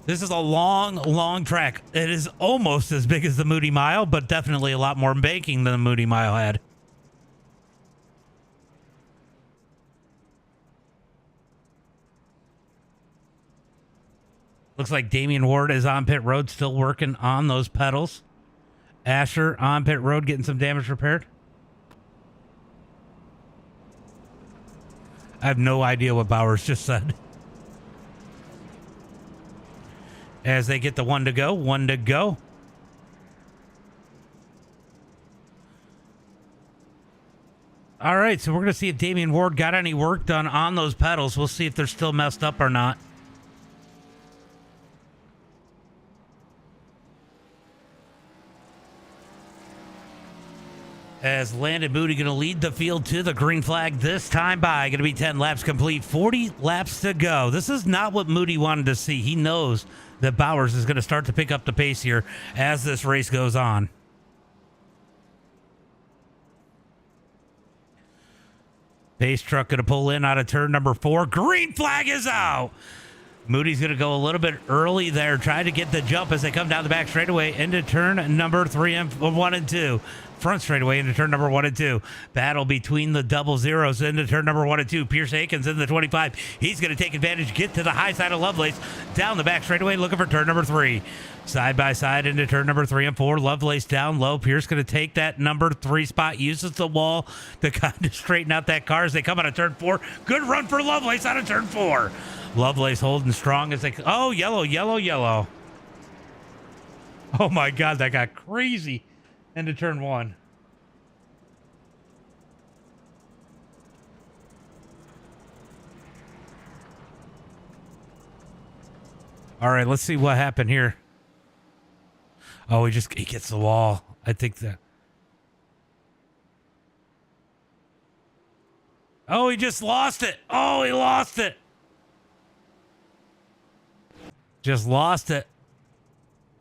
This is a long track. It is almost as big as the Moody Mile, but definitely a lot more banking than the Moody Mile had. Looks like Damian Ward is on pit road, still working on those pedals. Asher on pit road, getting some damage repaired. I have no idea what Bowers just said. As they get the one to go. All right, so we're going to see if Damian Ward got any work done on those pedals. We'll see if they're still messed up or not. As Landon Moody going to lead the field to the green flag this time by. Going to be 10 laps complete, 40 laps to go. This is not what Moody wanted to see. He knows that Bowers is going to start to pick up the pace here as this race goes on. Pace truck going to pull in out of turn number 4. Green flag is out. Moody's going to go a little bit early there, trying to get the jump as they come down the back straightaway into turn number 1 and 2. Front straightaway into turn number 1 and 2. Battle between the double zeros into turn number 1 and 2. Pierce Akins in the 25. He's going to take advantage, get to the high side of Lovelace. Down the back straightaway, looking for turn number 3. Side by side into turn number 3 and 4. Lovelace down low. Pierce going to take that number 3 spot. Uses the wall to kind of straighten out that car as they come out of turn 4. Good run for Lovelace out of turn 4. Lovelace holding strong as they... Oh, yellow. Oh, my God, that got crazy into turn 1. All right, let's see what happened here. Oh, he gets the wall. I think that... Oh, he just lost it. Oh, he lost it. Just lost it.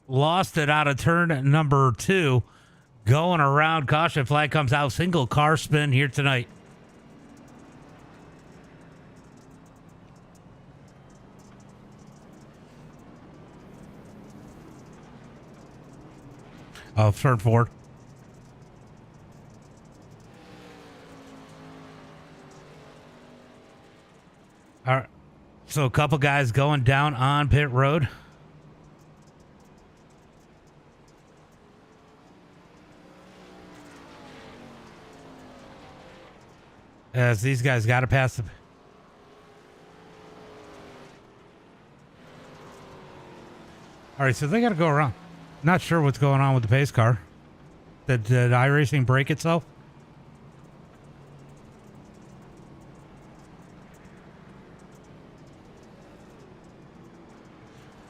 Lost it out of turn number 2. Going around. Caution flag comes out. Single car spin here tonight. Oh, turn 4. All right. So a couple guys going down on pit road. As these guys got to pass the... All right, so they got to go around. Not sure what's going on with the pace car. Did iRacing break itself?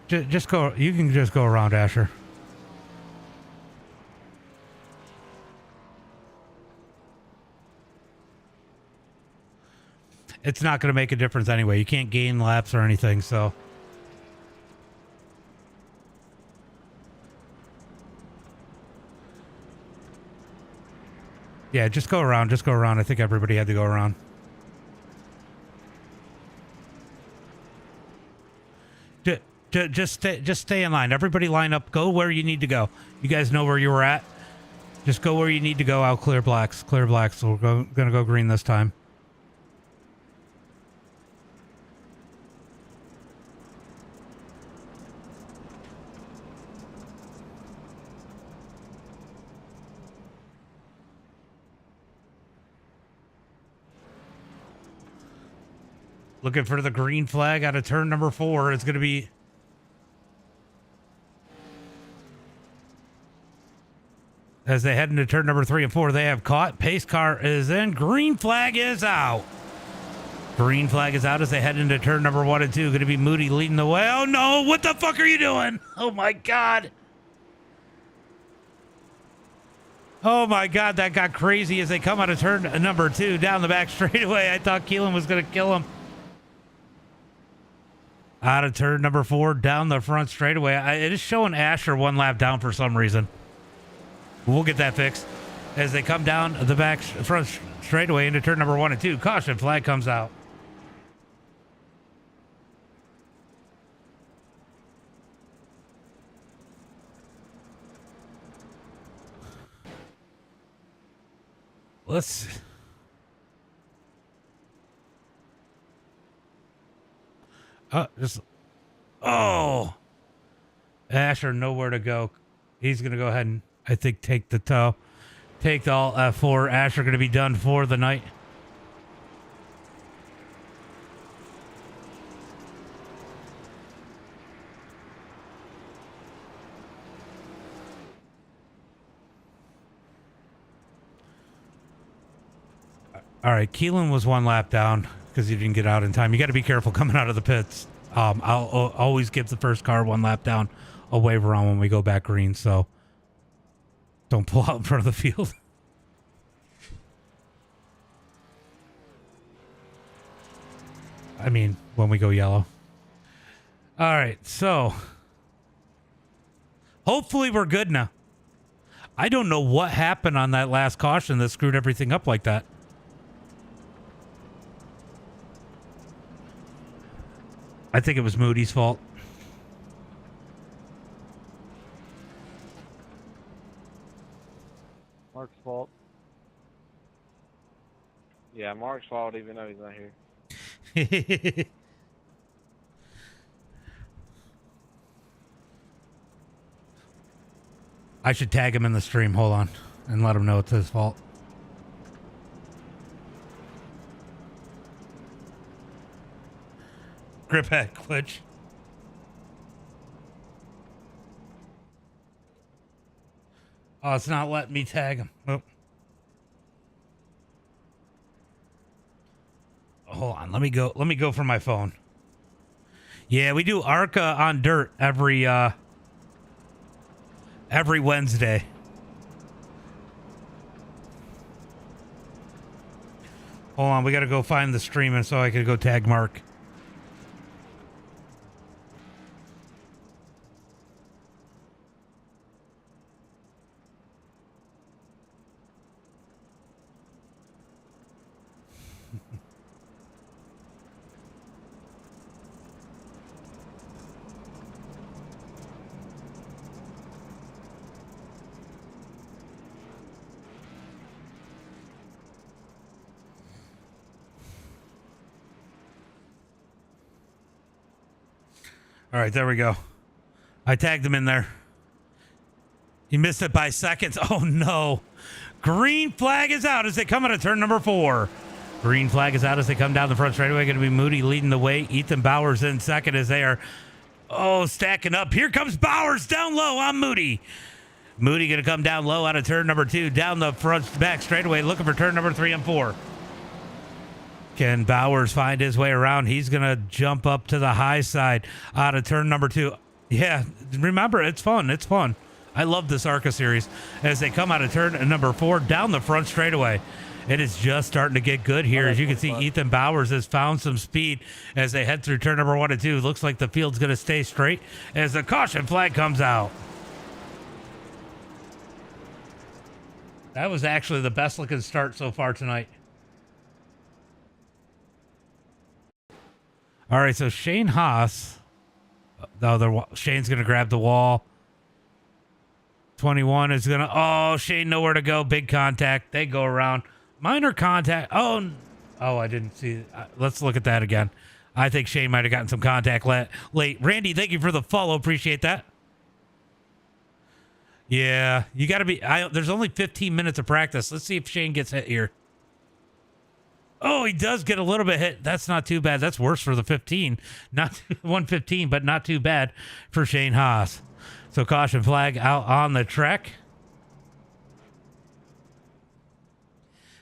Just go. You can just go around, Asher. It's not going to make a difference anyway. You can't gain laps or anything, so. Yeah, just go around. Just go around. I think everybody had to go around. Just stay in line. Everybody line up. Go where you need to go. You guys know where you were at. Just go where you need to go. I'll clear blacks. Clear blacks. So we're going to go green this time. Looking for the green flag out of turn number 4. It's going to be... As they head into turn number 3 and 4, they have caught. Pace car is in. Green flag is out. Green flag is out as they head into turn number 1 and 2. Going to be Moody leading the way. Oh, no. What the fuck are you doing? Oh, my God. Oh, my God. That got crazy as they come out of turn number 2 down the back straightaway. I thought Keelan was going to kill him. Out of turn number 4 down the front straightaway. It is showing Asher 1 lap down for some reason. We'll get that fixed as they come down the back front straightaway into turn number 1 and 2. Caution flag comes out. Let's... Oh! Asher nowhere to go. He's going to go ahead and, I think, take the tow. Take the all F4. Asher going to be done for the night. All right, Keelan was 1 lap down because he didn't get out in time. You got to be careful coming out of the pits. I'll always give the first car 1 lap down a waiver on when we go back green, so don't pull out in front of the field. I mean, when we go yellow. All right, so hopefully we're good now. I don't know what happened on that last caution that screwed everything up like that. I think it was Moody's fault. Mark's fault. Yeah, Mark's fault even though he's not here. I should tag him in the stream. Hold on. And let him know it's his fault. Grip head glitch. Oh, it's not letting me tag him. Oh. Hold on. Let me go from my phone. Yeah, we do ARCA on dirt every Wednesday. Hold on, we got to go find the stream and so I could go tag Mark. All right, there we go. I tagged him in there. He missed it by seconds. Oh, no. Green flag is out as they come out of turn number 4. Green flag is out as they come down the front straightaway. Going to be Moody leading the way. Ethan Bowers in second as they are Oh, stacking up. Here comes Bowers down low on Moody. Moody going to come down low out of turn number 2, down the front back straightaway, looking for turn number 3 and 4. Can Bowers find his way around? He's going to jump up to the high side out of turn number 2. Yeah, remember, it's fun. It's fun. I love this ARCA series as they come out of turn number 4 down the front straightaway. It is just starting to get good here. As you can see, Ethan Bowers has found some speed as they head through turn number 1 and 2. Looks like the field's going to stay straight as the caution flag comes out. That was actually the best looking start so far tonight. All right, so Shane Haas. Shane's going to grab the wall. 21 is going to... Oh, Shane, nowhere to go. Big contact. They go around. Minor contact. Oh, I didn't see... let's look at that again. I think Shane might have gotten some contact late. Randy, thank you for the follow. Appreciate that. Yeah, you got to be... there's only 15 minutes of practice. Let's see if Shane gets hit here. Oh, he does get a little bit hit. That's not too bad. That's worse for the 15. Not 115, but not too bad for Shane Haas. So caution flag out on the track.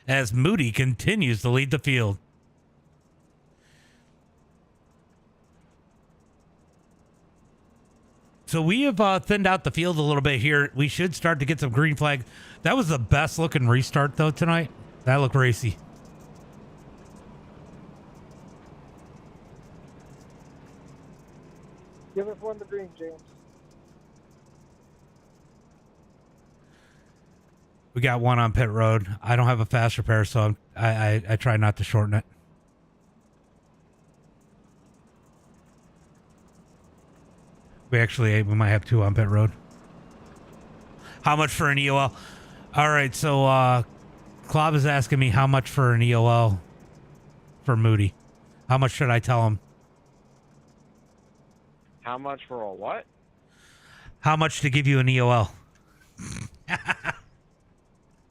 As Moody continues to lead the field. So we have thinned out the field a little bit here. We should start to get some green flag. That was the best looking restart though tonight. That looked racy. Give us one the green, James. We got one on pit road. I don't have a fast repair, so I try not to shorten it. We might have 2 on pit road. How much for an EOL? All right, so Klob is asking me how much for an EOL for Moody. How much should I tell him? How much for a what? How much to give you an EOL?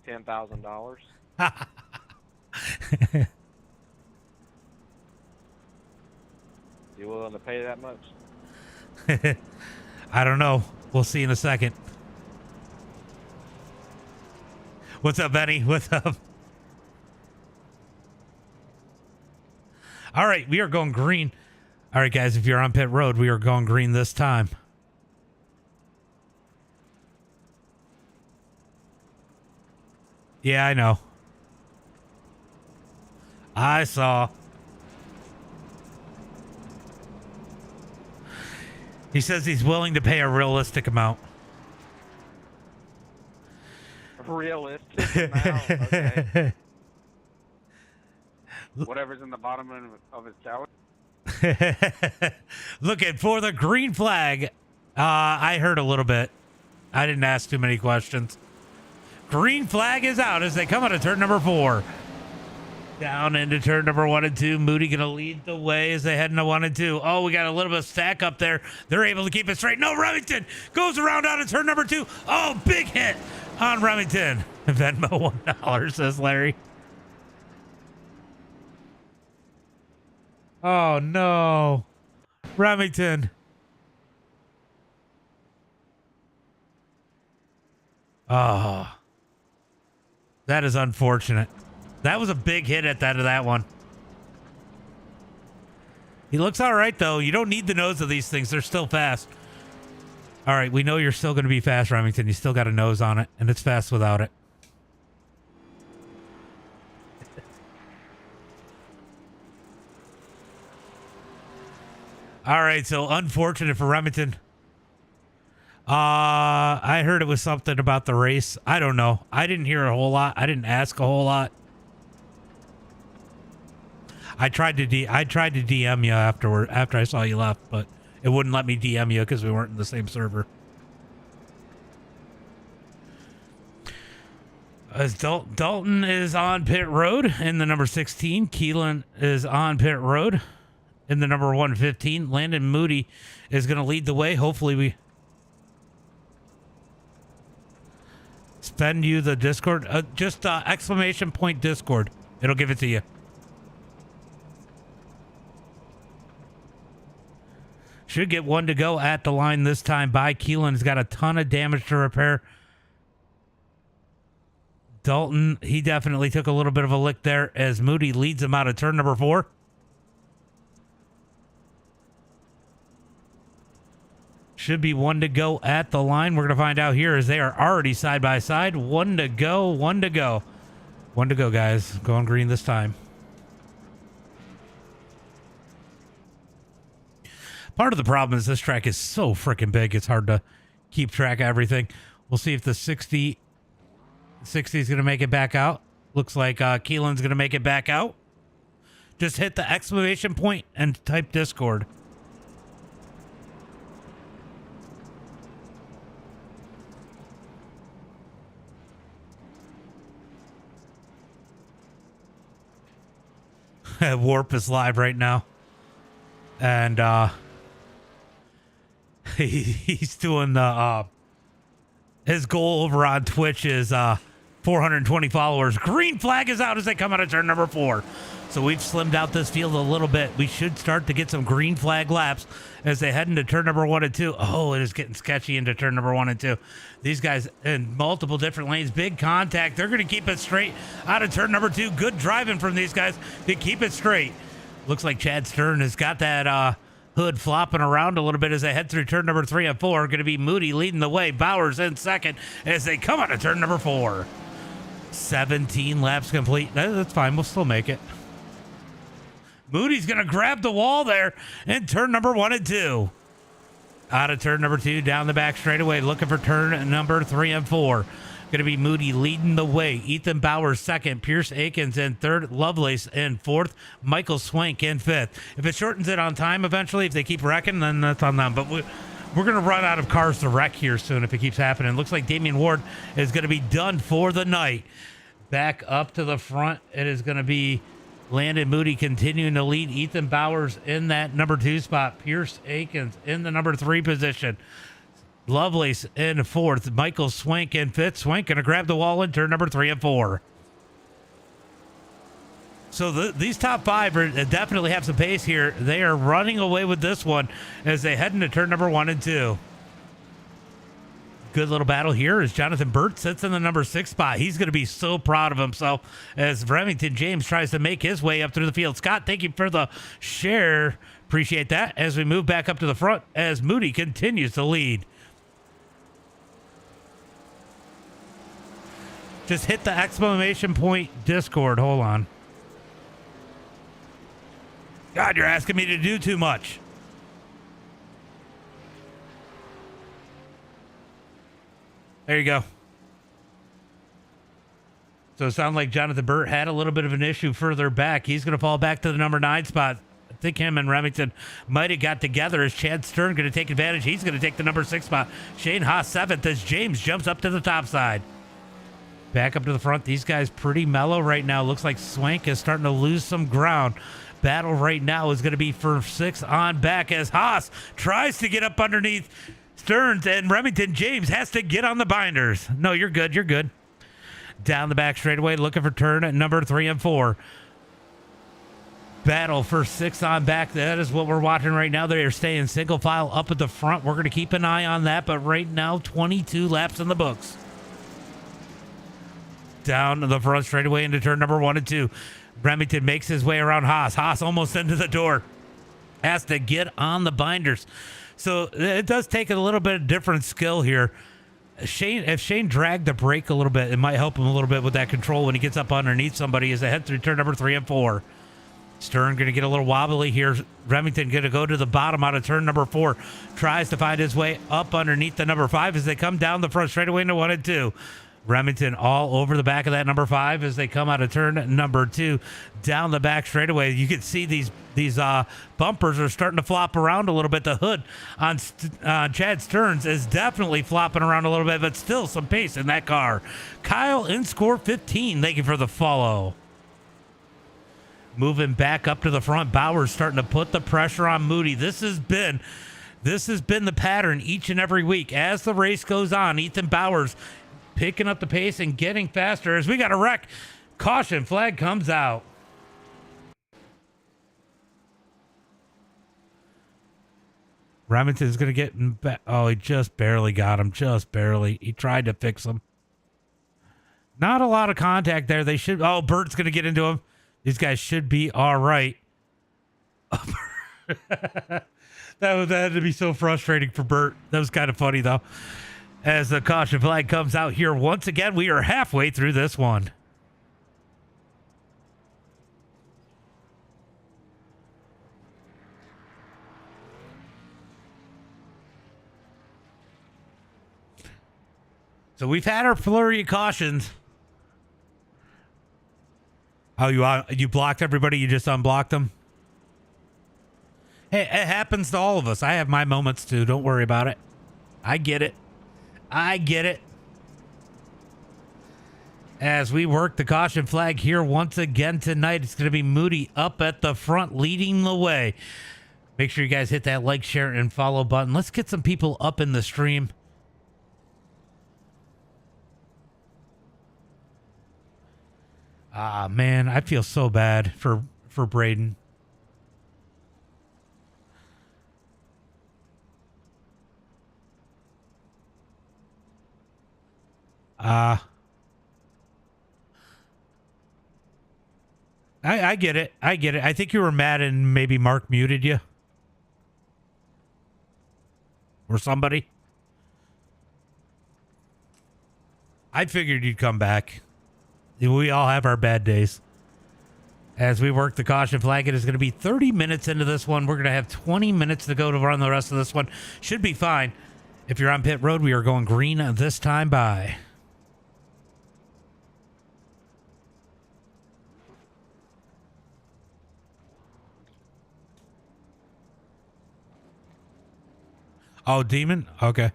$10,000. You willing to pay that much? I don't know. We'll see in a second. What's up, Benny? What's up? All right, we are going green. All right, guys, if you're on pit road, we are going green this time. Yeah, I know. I saw. He says he's willing to pay a realistic amount. Realistic amount, okay. Whatever's in the bottom of his salary. Looking for the green flag. I heard a little bit. I didn't ask too many questions. Green flag is out as they come out of turn number 4. Down into turn number 1 and 2. Moody going to lead the way as they head into 1 and 2. Oh, we got a little bit of stack up there. They're able to keep it straight. No, Remington goes around out of turn number 2. Oh, big hit on Remington. Venmo $1, says Larry. Oh, no. Remington. Oh. That is unfortunate. That was a big hit at the end of that one. He looks all right, though. You don't need the nose of these things. They're still fast. All right, we know you're still going to be fast, Remington. You still got a nose on it, and it's fast without it. All right, so unfortunate for Remington. I heard it was something about the race. I don't know. I didn't hear a whole lot. I didn't ask a whole lot. I tried to DM you after I saw you left, but it wouldn't let me DM you because we weren't in the same server. As Dalton is on pit road in the number 16. Keelan is on pit road in the number 115. Landon Moody is going to lead the way. Hopefully we spend you the Discord. Just exclamation point Discord. It'll give it to you. Should get one to go at the line this time by Keelan's got a ton of damage to repair. Dalton, he definitely took a little bit of a lick there as Moody leads him out of turn number 4. Should be one to go at the line. We're going to find out here as they are already side by side. One to go, one to go. One to go, guys. Going green this time. Part of the problem is this track is so freaking big, it's hard to keep track of everything. We'll see if the 60 is going to make it back out. Looks like Keelan's going to make it back out. Just hit the exclamation point and type Discord. Warp is live right now. And he's doing the his goal over on Twitch is 420 followers. Green flag is out as they come out of turn number 4. So we've slimmed out this field a little bit. We should start to get some green flag laps as they head into turn number 1 and 2. Oh, it is getting sketchy into turn number 1 and 2. These guys in multiple different lanes, big contact. They're going to keep it straight out of turn number 2. Good driving from these guys to keep it straight. Looks like Chad Stern has got that hood flopping around a little bit as they head through turn number 3 and 4. Going to be Moody leading the way. Bowers in second as they come out of turn number 4. 17 laps complete. That's fine. We'll still make it. Moody's going to grab the wall there in turn number 1 and 2. Out of turn number 2, down the back straightaway, looking for turn number 3 and 4. Going to be Moody leading the way. Ethan Bowers second. Pierce Akins in third. Lovelace in fourth. Michael Swank in fifth. If it shortens it on time eventually, if they keep wrecking, then that's on them. But we're going to run out of cars to wreck here soon if it keeps happening. Looks like Damian Ward is going to be done for the night. Back up to the front, it is going to be Landon Moody continuing to lead. Ethan Bowers in that number 2 spot. Pierce Akins in the number 3 position. Lovelace in fourth. Michael Swank in fifth. Swank going to grab the wall in turn number 3 and 4. So these top 5 definitely have some pace here. They are running away with this one as they head into turn number 1 and 2. Good little battle here as Jonathan Burt sits in the number 6 spot. He's going to be so proud of himself as Remington James tries to make his way up through the field. Scott, thank you for the share. Appreciate that as we move back up to the front as Moody continues to lead. Just hit the exclamation point Discord. Hold on. God, you're asking me to do too much. There you go. So it sounds like Jonathan Burt had a little bit of an issue further back. He's going to fall back to the number 9 spot. I think him and Remington might have got together as Chad Stern going to take advantage. He's going to take the number 6 spot. Shane Haas 7th as James jumps up to the top side. Back up to the front. These guys pretty mellow right now. Looks like Swank is starting to lose some ground. Battle right now is going to be for 6 on back as Haas tries to get up underneath Stearns, and Remington James has to get on the binders. No, you're good. You're good. Down the back straightaway, looking for turn at number 3 and 4. Battle for 6 on back. That is what we're watching right now. They are staying single file up at the front. We're going to keep an eye on that, but right now, 22 laps in the books. Down to the front straightaway into turn number 1 and 2. Remington makes his way around Haas. Haas almost into the door. Has to get on the binders. So it does take a little bit of different skill here. If Shane dragged the brake a little bit, it might help him a little bit with that control when he gets up underneath somebody as they head through turn number 3 and 4. Stern going to get a little wobbly here. Remington going to go to the bottom out of turn number 4. Tries to find his way up underneath the number 5 as they come down the front straightaway into 1 and 2. Remington all over the back of that number 5 as they come out of turn number 2 down the back straightaway. You can see these bumpers are starting to flop around a little bit. The hood on Chad Stearns is definitely flopping around a little bit, but still some pace in that car. Kyle in score 15. Thank you for the follow. Moving back up to the front, Bowers starting to put the pressure on Moody. This has been the pattern each and every week as the race goes on. Ethan Bowers picking up the pace and getting faster as we got a wreck. Caution flag comes out. Remington's going to get in back. Oh, he just barely got him. Just barely. He tried to fix him. Not a lot of contact there. They should. Oh, Bert's going to get into him. These guys should be all right. that had to be so frustrating for Bert. That was kind of funny, though. As the caution flag comes out here once again, we are halfway through this one. So we've had our flurry of cautions. Oh, you blocked everybody? You just unblocked them? Hey, it happens to all of us. I have my moments too. Don't worry about it. I get it. I get it. As we work the caution flag here once again tonight, it's going to be Moody up at the front leading the way. Make sure you guys hit that like, share, and follow button. Let's get some people up in the stream. Ah, man, I feel so bad for Braden. I get it. I get it. I think you were mad and maybe Mark muted you. Or somebody. I figured you'd come back. We all have our bad days. As we work the caution flag, it is going to be 30 minutes into this one. We're going to have 20 minutes to go to run the rest of this one. Should be fine. If you're on pit road, we are going green this time by. Oh, Demon? Okay.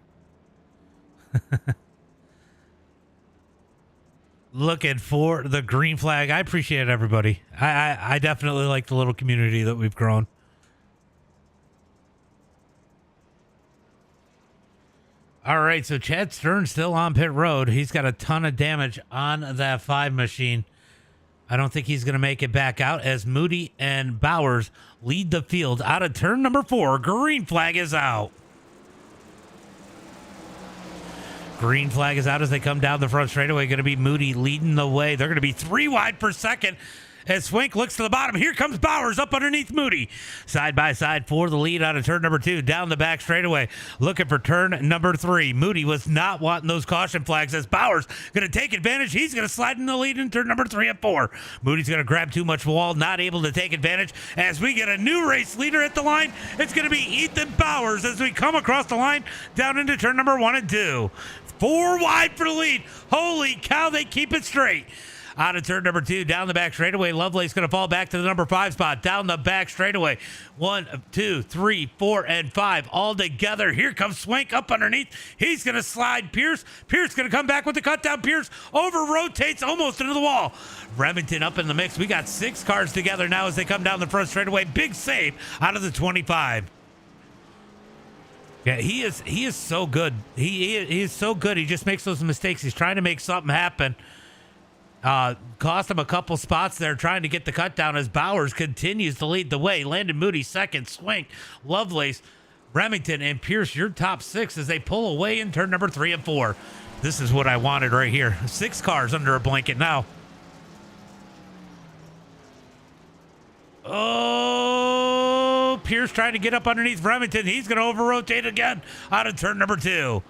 Looking for the green flag. I appreciate everybody. I definitely like the little community that we've grown. All right, so Chad Stern's still on pit road. He's got a ton of damage on that 5 machine. I don't think he's going to make it back out as Moody and Bowers lead the field out of turn number 4. Green flag is out. Green flag is out as they come down the front straightaway. Going to be Moody leading the way. They're going to be 3 wide per second. As Swink looks to the bottom, here comes Bowers up underneath Moody. Side by side for the lead out of turn number 2. Down the back straightaway. Looking for turn number 3. Moody was not wanting those caution flags as Bowers going to take advantage. He's going to slide in the lead in turn number 3 and 4. Moody's going to grab too much wall, not able to take advantage. As we get a new race leader at the line, it's going to be Ethan Bowers as we come across the line down into turn number 1 and 2. 4 wide for the lead. Holy cow, they keep it straight. Out of turn number 2, down the back straightaway. Lovelace going to fall back to the number 5 spot. Down the back straightaway. 1, 2, 3, 4, and 5 all together. Here comes Swank up underneath. He's going to slide Pierce. Pierce going to come back with the cut down. Pierce over rotates almost into the wall. Remington up in the mix. We got 6 cars together now as they come down the front straightaway. Big save out of the 25. Yeah, he is so good. He is so good. He just makes those mistakes. He's trying to make something happen. Cost him a couple spots there trying to get the cut down as Bowers continues to lead the way. Landon Moody second, Swink, Lovelace, Remington, and Pierce, your top 6 as they pull away in turn number 3 and 4. This is what I wanted right here. 6 cars under a blanket now. Oh, Pierce trying to get up underneath Remington. He's going to over-rotate again out of turn number 2.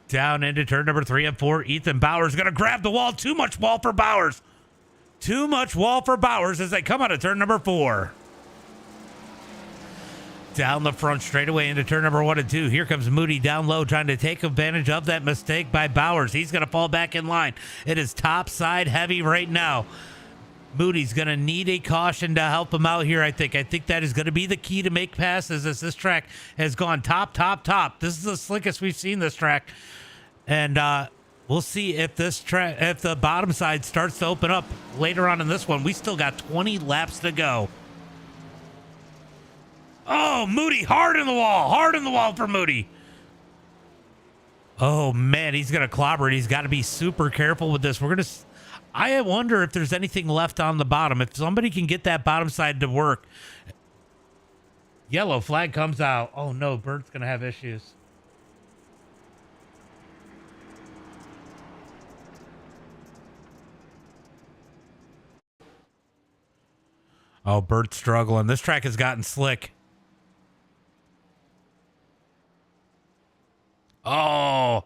Down into turn number 3 and 4. Ethan Bowers going to grab the wall. Too much wall for Bowers. Too much wall for Bowers as they come out of turn number 4. Down the front straightaway into turn number 1 and 2. Here comes Moody down low trying to take advantage of that mistake by Bowers. He's going to fall back in line. It is top side heavy right now. Moody's going to need a caution to help him out here, I think. I think that is going to be the key to make passes as this track has gone top. This is the slickest we've seen this track. And we'll see if this track, if the bottom side starts to open up later on in this one. We still got 20 laps to go. Oh, Moody hard in the wall for Moody. Oh, man, he's going to clobber it. He's got to be super careful with this. I wonder if there's anything left on the bottom. If somebody can get that bottom side to work. Yellow flag comes out. Oh no, Bert's going to have issues. Oh, Bert's struggling. This track has gotten slick. Oh.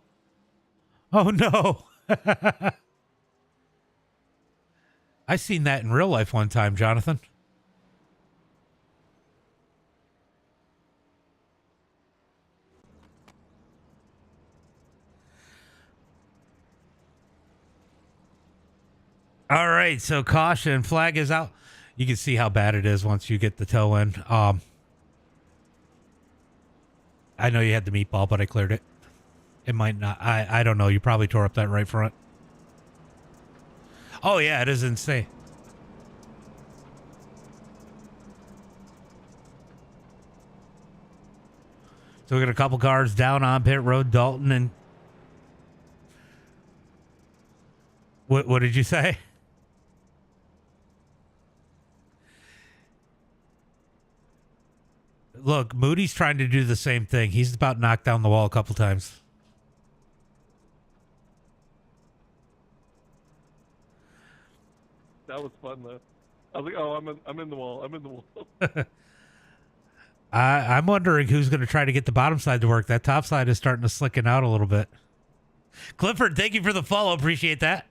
Oh no. I seen that in real life one time, Jonathan. All right, so caution, flag is out. You can see how bad it is once you get the toe in. I know you had the meatball, but I cleared it. It might not. I don't know. You probably tore up that right front. Oh yeah, it is insane. So we got a couple cars down on pit road, Dalton and what did you say? Look, Moody's trying to do the same thing. He's about knocked down the wall a couple times. That was fun though. I was like, oh, I'm in the wall. I'm in the wall. I'm wondering who's going to try to get the bottom side to work. That top side is starting to slicken out a little bit. Clifford, thank you for the follow. Appreciate that.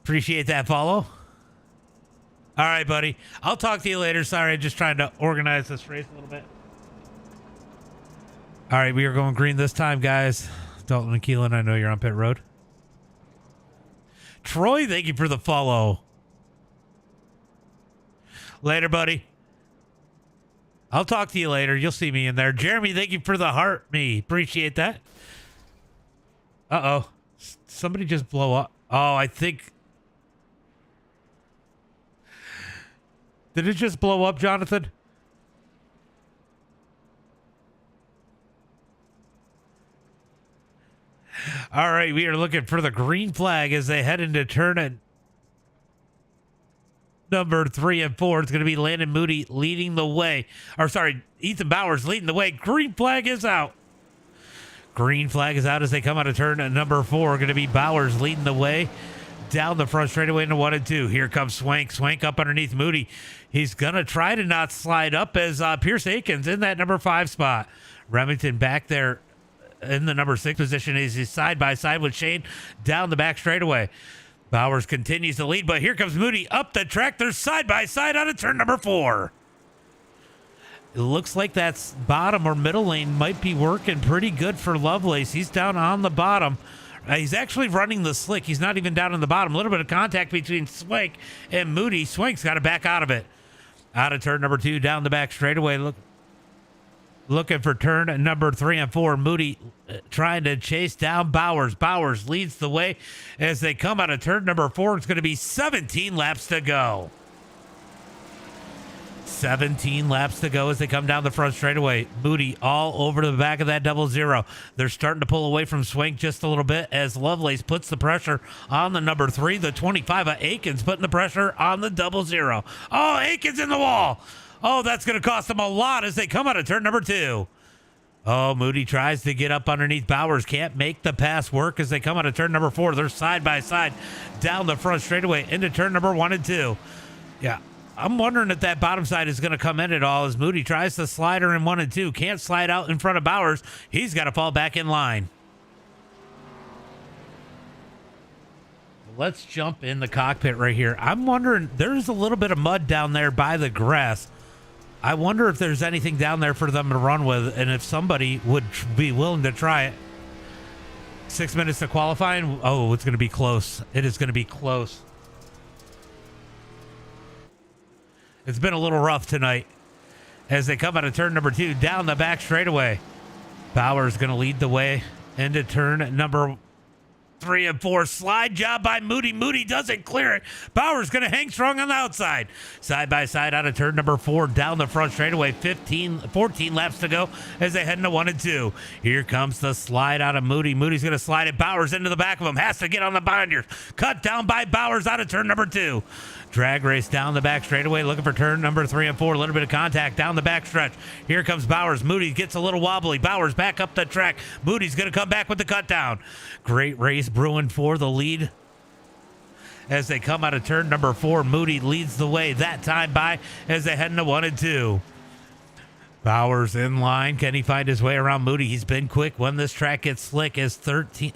Appreciate that follow. All right, buddy. I'll talk to you later. Sorry, I'm just trying to organize this race a little bit. All right, we are going green this time, guys. Dalton and Keelan, I know you're on pit road. Troy, thank you for the follow. Later, buddy. I'll talk to you later. You'll see me in there. Jeremy, thank you for the heart. Me. Appreciate that. Uh-oh. Somebody just blow up. Oh, I think... Did it just blow up, Jonathan? All right, we are looking for the green flag as they head into turn at number 3 and 4. It's going to be Landon Moody leading the way. Or sorry, Ethan Bowers leading the way. Green flag is out. Green flag is out as they come out of turn at number 4. Going to be Bowers leading the way down the front straightaway into 1 and 2. Here comes Swank. Swank up underneath Moody. He's going to try to not slide up as Pierce Akins in that number 5 spot. Remington back there in the number 6 position. He's side by side with Shane down the back straightaway. Bowers continues to lead, but here comes Moody up the track. They're side by side out of turn number 4. It looks like that's bottom or middle lane might be working pretty good for Lovelace. He's down on the bottom. He's actually running the slick. He's not even down on the bottom. A little bit of contact between Swank and Moody. Swank's got to back out of it. Out of turn number 2, down the back straightaway. Looking for turn number 3 and 4. Moody trying to chase down Bowers. Bowers leads the way as they come out of turn number 4. It's going to be 17 laps to go. 17 laps to go as they come down the front straightaway. Moody all over the back of that 00. They're starting to pull away from Swank just a little bit as Lovelace puts the pressure on the number 3. The 25 of Akins putting the pressure on the 00. Oh, Akins in the wall. Oh, that's going to cost them a lot as they come out of turn number 2. Oh, Moody tries to get up underneath Bowers. Can't make the pass work as they come out of turn number 4. They're side by side down the front straightaway into turn number 1 and 2. Yeah, I'm wondering if that bottom side is going to come in at all as Moody tries to slide her in 1 and 2. Can't slide out in front of Bowers. He's got to fall back in line. Let's jump in the cockpit right here. I'm wondering, there's a little bit of mud down there by the grass. I wonder if there's anything down there for them to run with and if somebody would be willing to try it. 6 minutes to qualifying. Oh, it's going to be close. It is going to be close. It's been a little rough tonight as they come out of turn number 2 down the back straightaway. Bowers going to lead the way into turn number 3 and 4. Slide job by Moody. Moody doesn't clear it. Bowers going to hang strong on the outside. Side by side out of turn number 4 down the front straightaway. 14 laps to go as they head into 1 and 2. Here comes the slide out of Moody. Moody's going to slide it. Bowers into the back of him. Has to get on the binders. Cut down by Bowers out of turn number 2. Drag race down the back straightaway, looking for turn number 3 and 4. A little bit of contact down the back stretch. Here comes Bowers. Moody gets a little wobbly. Bowers back up the track. Moody's going to come back with the cut down. Great race brewing for the lead. As they come out of turn number 4, Moody leads the way that time by as they head into 1 and 2. Bowers in line. Can he find his way around Moody? He's been quick when this track gets slick.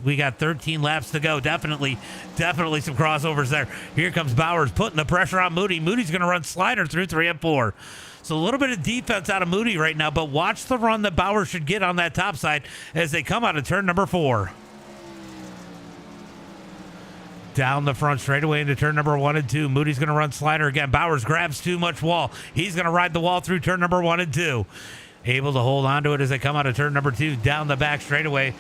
We got 13 laps to go. Definitely some crossovers there. Here comes Bowers putting the pressure on Moody. Moody's going to run slider through 3 and 4. So a little bit of defense out of Moody right now, but watch the run that Bowers should get on that top side as they come out of turn number 4. Down the front straightaway into turn number 1 and 2. Moody's going to run slider again. Bowers grabs too much wall. He's going to ride the wall through turn number 1 and 2. Able to hold on to it as they come out of turn number 2 down the back straightaway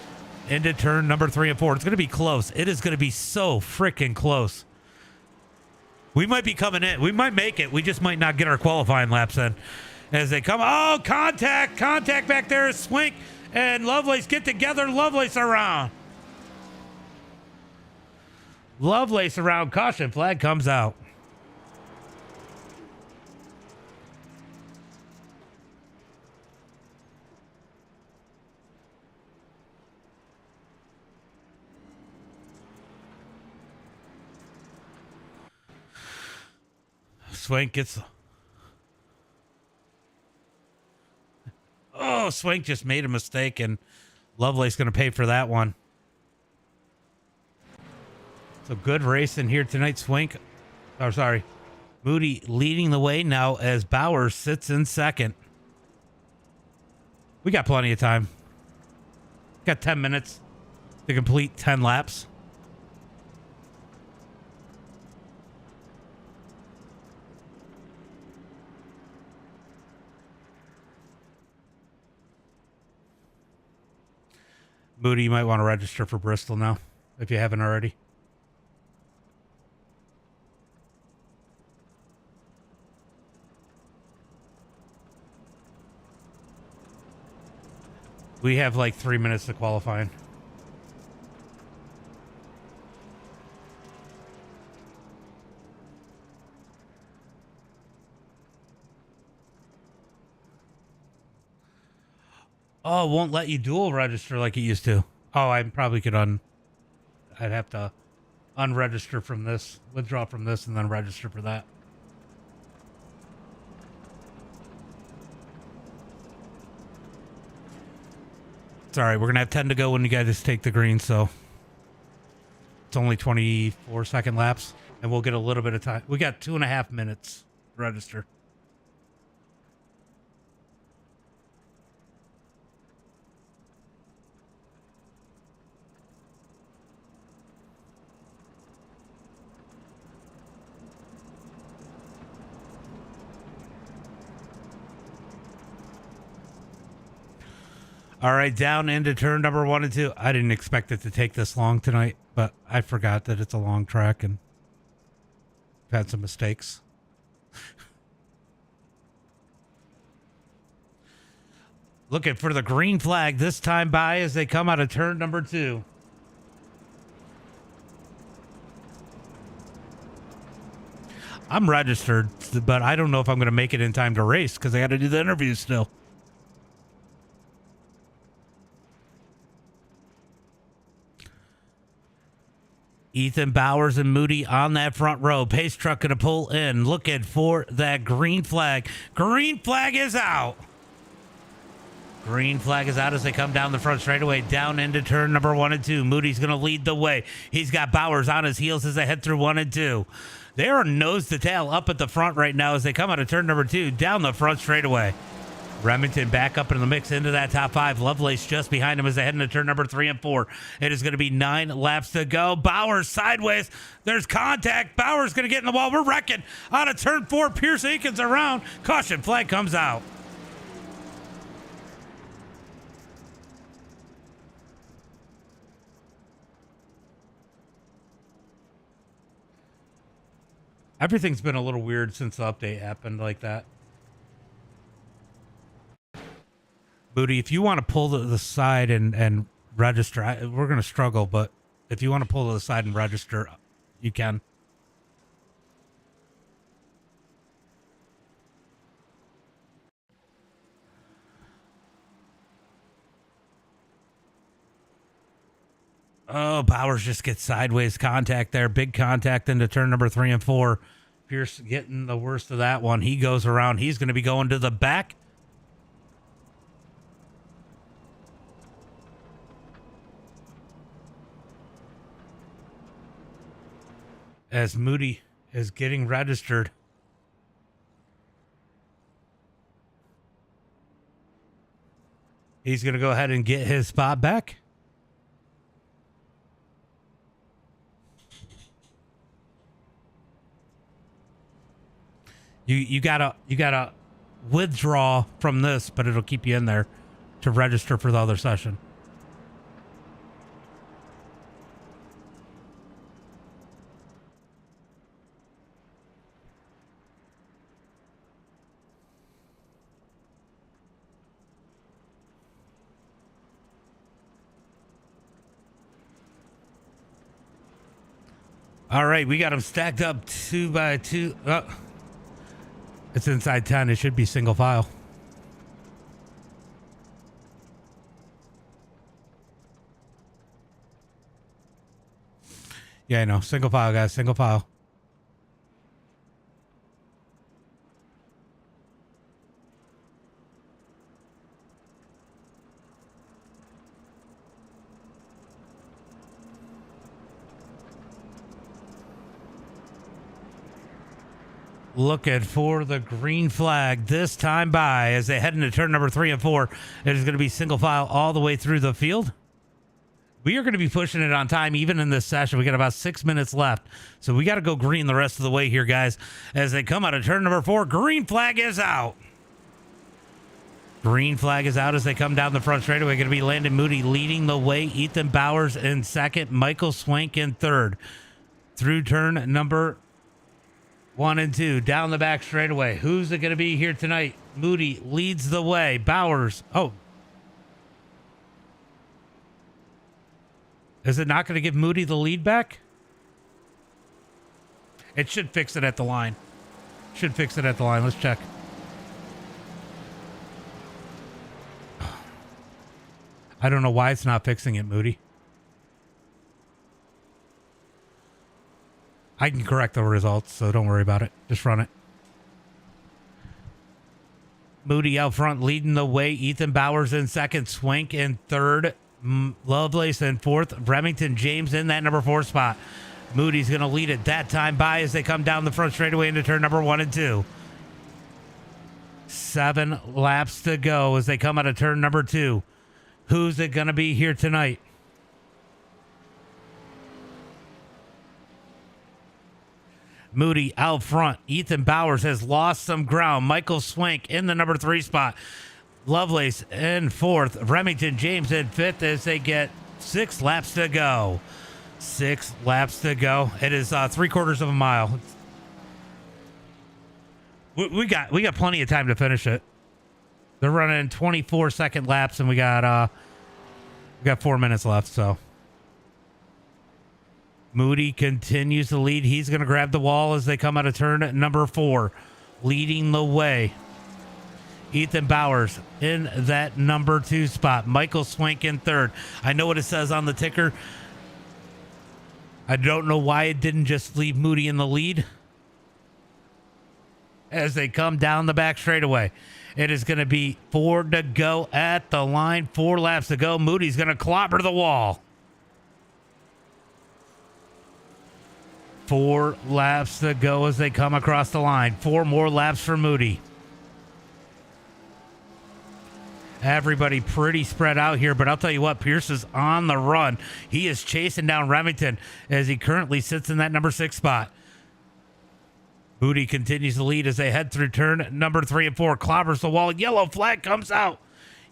into turn number 3 and 4. It's going to be close. It is going to be so freaking close. We might be coming in. We might make it. We just might not get our qualifying laps in as they come. Oh, contact back there. Swink and Lovelace get together. Lovelace around. Lovelace around. Caution flag comes out. Swank gets... Oh, Swank just made a mistake, and Lovelace going to pay for that one. So good race in here tonight. Moody leading the way now as Bowers sits in second. We got plenty of time. Got 10 minutes to complete 10 laps. Moody, you might want to register for Bristol now if you haven't already. We have like 3 minutes to qualifying. Oh, it won't let you dual register like it used to. Oh, I probably could I'd have to unregister from this, withdraw from this, and then register for that. It's all right. We're going to have 10 to go when you guys take the green, so it's only 24-second laps, and we'll get a little bit of time. We got 2.5 minutes to register. All right, down into turn number 1 and 2. I didn't expect it to take this long tonight, but I forgot that it's a long track and I've had some mistakes. Looking for the green flag this time by as they come out of turn number 2. I'm registered, but I don't know if I'm going to make it in time to race because I got to do the interview still. Ethan Bowers and Moody on that front row. Pace truck going to pull in, looking for that green flag. Green flag is out. Green flag is out as they come down the front straightaway, down into turn number 1 and 2. Moody's going to lead the way. He's got Bowers on his heels as they head through 1 and 2. They are nose to tail up at the front right now as they come out of turn number 2, down the front straightaway. Remington back up in the mix into that top 5. Lovelace just behind him as they head into turn number 3 and 4. It is going to be 9 laps to go. Bowers sideways. There's contact. Bowers going to get in the wall. We're wrecking out of turn 4. Pierce Aikens around. Caution flag comes out. Everything's been a little weird since the update happened like that. Moody, if you want to pull to the side and register, we're going to struggle, but if you want to pull to the side and register, you can. Oh, Bowers just gets sideways contact there. Big contact into turn number 3 and 4. Pierce getting the worst of that one. He goes around. He's going to be going to the back. As Moody is getting registered. He's going to go ahead and get his spot back. You gotta withdraw from this, but it'll keep you in there to register for the other session. All right, we got them stacked up 2 by 2. It's inside 10. It should be single file. Yeah, I know. Single file, guys. Single file. Looking for the green flag this time by as they head into turn number 3 and 4. It is going to be single file all the way through the field. We are going to be pushing it on time even in this session. We got about 6 minutes left. So we got to go green the rest of the way here, guys. As they come out of turn number 4, green flag is out. Green flag is out as they come down the front straightaway. Going to be Landon Moody leading the way. Ethan Bowers in second. Michael Swank in third. Through turn number 1 and 2 down the back straightaway. Who's it going to be here tonight? Moody leads the way. Bowers. Oh. Is it not going to give Moody the lead back? It should fix it at the line. Should fix it at the line. Let's check. I don't know why it's not fixing it, Moody. I can correct the results, so don't worry about it. Just run it. Moody out front leading the way. Ethan Bowers in second. Swank in third. Lovelace in fourth. Remington James in that number 4 spot. Moody's going to lead it that time by as they come down the front straightaway into turn number 1 and 2. 7 laps to go as they come out of turn number 2. Who's it going to be here tonight? Moody out front. Ethan Bowers has lost some ground. Michael Swank in the number 3 spot. Lovelace in fourth. Remington James in fifth as they get 6 laps to go. 6 laps to go. It is 3/4 of a mile. We got plenty of time to finish it. They're running 24-second laps, and we got 4 minutes left. So Moody continues to lead. He's going to grab the wall as they come out of turn number 4, leading the way. Ethan Bowers in that number 2 spot. Michael Swank in third. I know what it says on the ticker. I don't know why it didn't just leave Moody in the lead. As they come down the back straightaway, it is going to be 4 to go at the line. 4 laps to go. Moody's going to clobber the wall. 4 laps to go as they come across the line. 4 more laps for Moody. Everybody pretty spread out here, but I'll tell you what, Pierce is on the run. He is chasing down Remington as he currently sits in that number 6 spot. Moody continues to lead as they head through turn number 3 and 4. Clobbers the wall. Yellow flag comes out.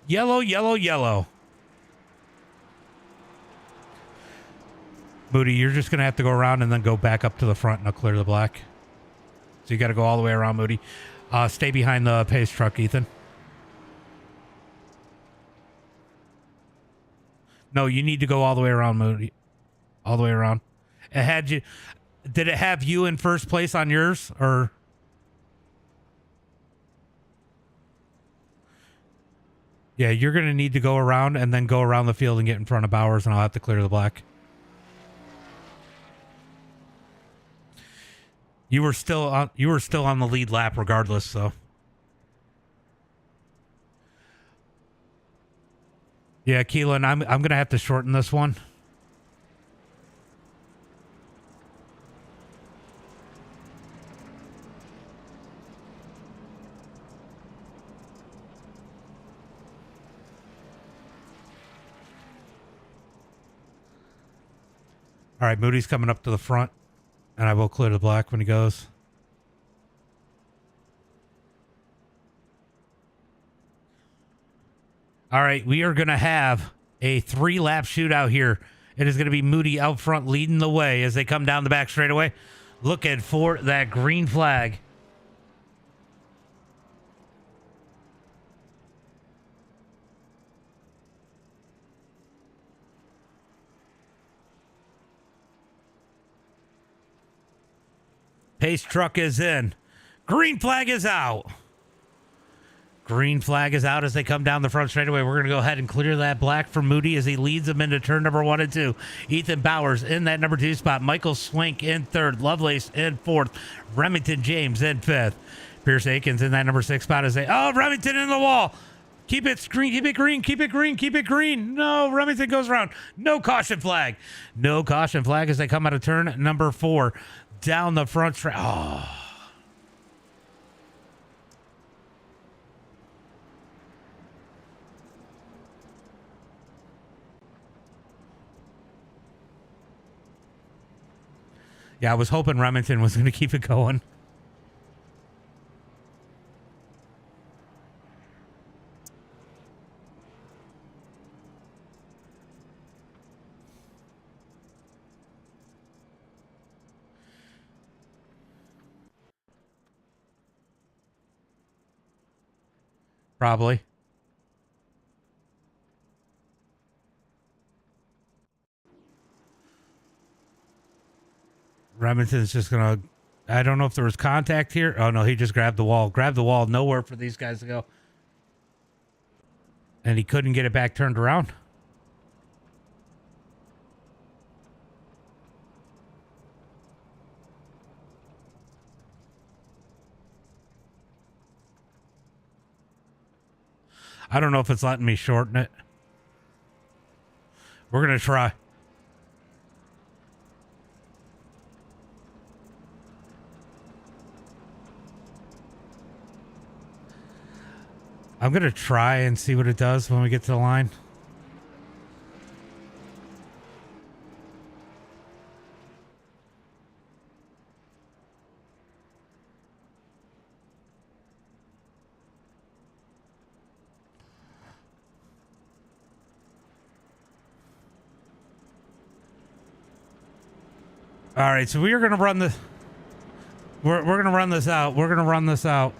Yellow, yellow, yellow. Moody, you're just going to have to go around and then go back up to the front and I'll clear the black. So you got to go all the way around, Moody. Stay behind the pace truck, Ethan. No, you need to go all the way around, Moody. All the way around. It had you. Did it have you in first place on yours, or? Yeah, you're going to need to go around and then go around the field and get in front of Bowers, and I'll have to clear the black. You were still on the lead lap regardless, so. Yeah, Keelan, I'm going to have to shorten this one. All right, Moody's coming up to the front, and I will clear the black when he goes. All right, we are going to have a 3-lap shootout here. It is going to be Moody out front leading the way as they come down the back straightaway, looking for that green flag. Pace truck is in. Green flag is out. Green flag is out as they come down the front straightaway. We're going to go ahead and clear that black for Moody as he leads them into turn number 1 and 2. Ethan Bowers in that number 2 spot. Michael Swank in 3rd. Lovelace in 4th. Remington James in 5th. Pierce Akins in that number 6 spot as they... Oh, Remington in the wall. Keep it green, keep it green, keep it green, keep it green. No, Remington goes around. No caution flag. No caution flag as they come out of turn number 4. Down the front straight. Oh. Yeah, I was hoping Remington was going to keep it going. Probably. Remington's just going to... I don't know if there was contact here. Oh, no, he just grabbed the wall. Grabbed the wall. Nowhere for these guys to go. And he couldn't get it back turned around. I don't know if it's letting me shorten it. We're going to try. I'm going to try and see what it does when we get to the line. All right, so we are going to run the... We're going to run this out. We're going to run this out.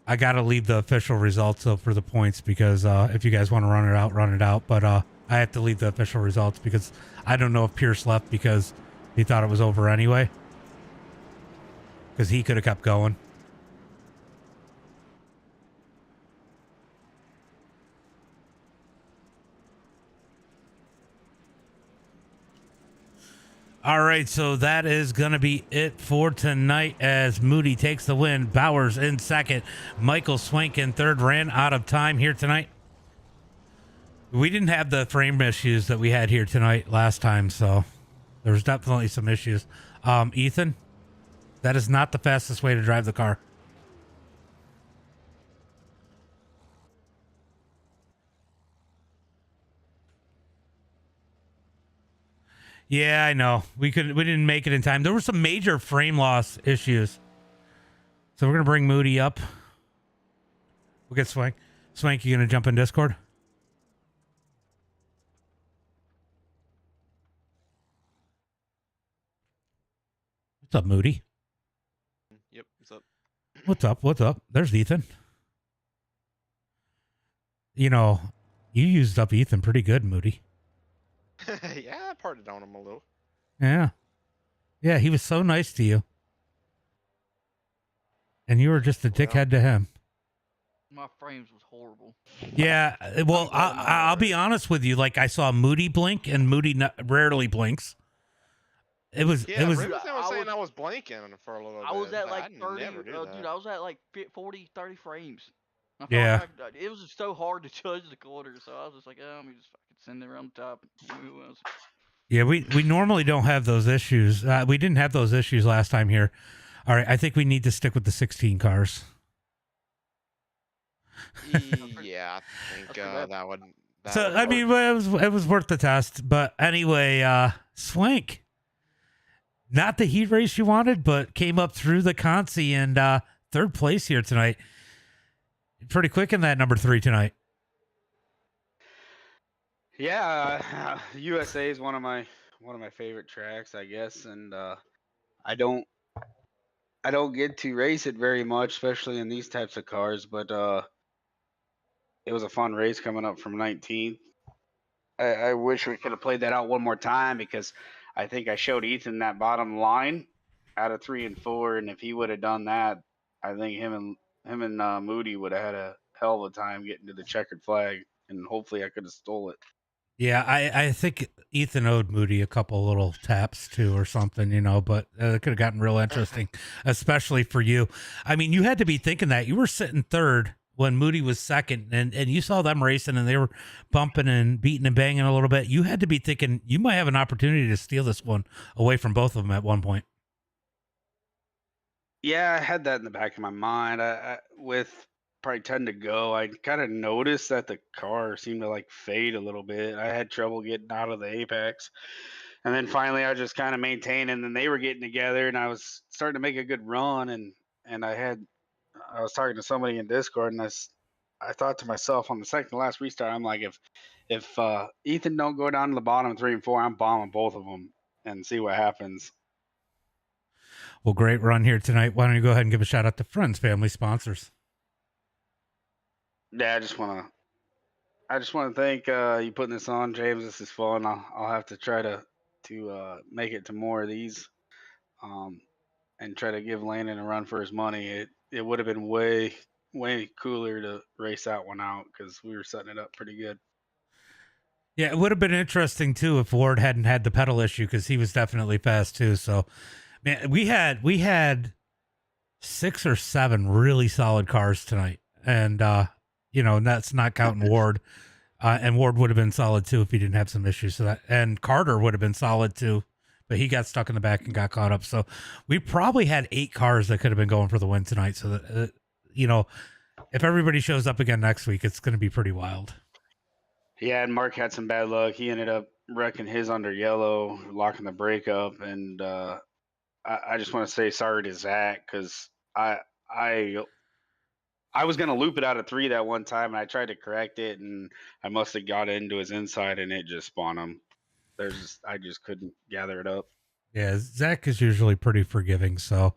I got to leave the official results up for the points because if you guys want to run it out, run it out. But I have to leave the official results because I don't know if Pierce left because he thought it was over anyway. Because he could have kept going. All right, so that is going to be it for tonight as Moody takes the win. Bowers in second. Michael Swank in third. Ran out of time here tonight. We didn't have the frame issues that we had here tonight last time, so there was definitely some issues. Ethan, that is not the fastest way to drive the car. Yeah, I know. We didn't make it in time. There were some major frame loss issues. So we're gonna bring Moody up. We'll get Swank. Swank, you gonna jump in Discord? What's up, Moody? Yep, what's up? What's up? What's up? There's Ethan. You know, you used up Ethan pretty good, Moody. Yeah, I parted on him a little. Yeah. Yeah, he was so nice to you. And you were just a dickhead to him. My frames was horrible. Yeah, well, I'll be honest with you. Like, I saw Moody blink, and Moody rarely blinks. It was. Yeah, was Ruben was saying I was blinking for a little bit. I was at but like I 30, never do that. dude, I was at like 40, 30 frames. I felt Yeah. like it was just so hard to judge the quarter, so I was just like, oh, let me just fucking send it around the top. Who else? Yeah, we normally don't have those issues. We didn't have those issues last time here. All right, I think we need to stick with the 16 cars. Yeah, I think that would. So I mean, it was worth the test. But anyway, Swank, not the heat race you wanted, but came up through the Consi and third place here tonight. Pretty quick in that number 3 tonight. Yeah, USA is one of my favorite tracks, I guess, and I don't get to race it very much, especially in these types of cars. But it was a fun race coming up from 19th. I wish we could have played that out one more time because I think I showed Ethan that bottom line out of 3 and 4, and if he would have done that, I think him and Moody would have had a hell of a time getting to the checkered flag, and hopefully I could have stole it. Yeah, I think Ethan owed Moody a couple little taps too or something, you know, but it could have gotten real interesting, especially for you. I mean, you had to be thinking that. You were sitting third when Moody was second, and you saw them racing and they were bumping and beating and banging a little bit. You had to be thinking you might have an opportunity to steal this one away from both of them at one point. Yeah, I had that in the back of my mind. I with probably 10 to go, I kind of noticed that the car seemed to like fade a little bit. I had trouble getting out of the apex. And then finally I just kind of maintained, and then they were getting together and I was starting to make a good run, and I was talking to somebody in Discord, and I thought to myself on the second to last restart, I'm like, if Ethan don't go down to the bottom 3 and 4, I'm bombing both of them and see what happens. Well, great run here tonight. Why don't you go ahead and give a shout out to friends, family, sponsors? Yeah, I just want to thank you putting this on, James. This is fun. I'll have to try to make it to more of these, and try to give Landon a run for his money. It would have been way cooler to race that one out because we were setting it up pretty good. Yeah, it would have been interesting too if Ward hadn't had the pedal issue because he was definitely fast too. So, man, we had 6 or 7 really solid cars tonight, and you know, and that's not counting Ward. And Ward would have been solid too if he didn't have some issues. So and Carter would have been solid too, but he got stuck in the back and got caught up. So we probably had 8 cars that could have been going for the win tonight. So that, you know, if everybody shows up again next week, it's going to be pretty wild. Yeah, and Mark had some bad luck. He ended up wrecking his under yellow, locking the brake up, and I just want to say sorry to Zach because I was going to loop it out of 3 that one time, and I tried to correct it, and I must have got into his inside, and it just spawned him. I just couldn't gather it up. Yeah, Zach is usually pretty forgiving, so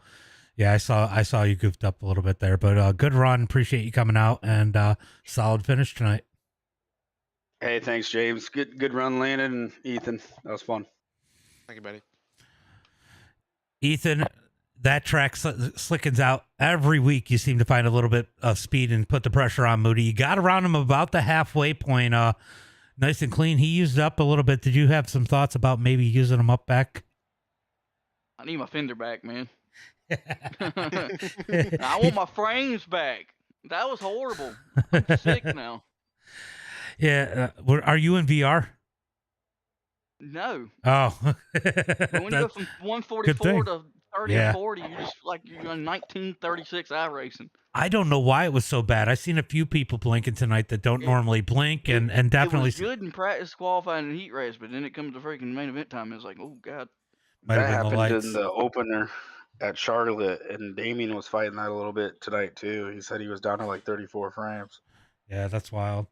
yeah, I saw you goofed up a little bit there, but good run. Appreciate you coming out, and solid finish tonight. Hey, thanks, James. Good run, Landon and Ethan. That was fun. Thank you, buddy. Ethan, that track slickens out every week. You seem to find a little bit of speed and put the pressure on Moody. You got around him about the halfway point. Nice and clean. He used up a little bit. Did you have some thoughts about maybe using him up back? I need my fender back, man. I want my frames back. That was horrible. I'm sick now. Yeah. Are you in VR? No. Oh. When you go from 144 to 30 and 40, you're just like you're in 1936 iRacing. I don't know why it was so bad. I've seen a few people blinking tonight that don't normally blink, and definitely it was good in practice, qualifying, and heat race, but then it comes to freaking main event time. It's like, oh god. Might have that been the happened lights. in the opener at Charlotte, and Damien was fighting that a little bit tonight too. He said he was down to like 34 frames. Yeah, that's wild.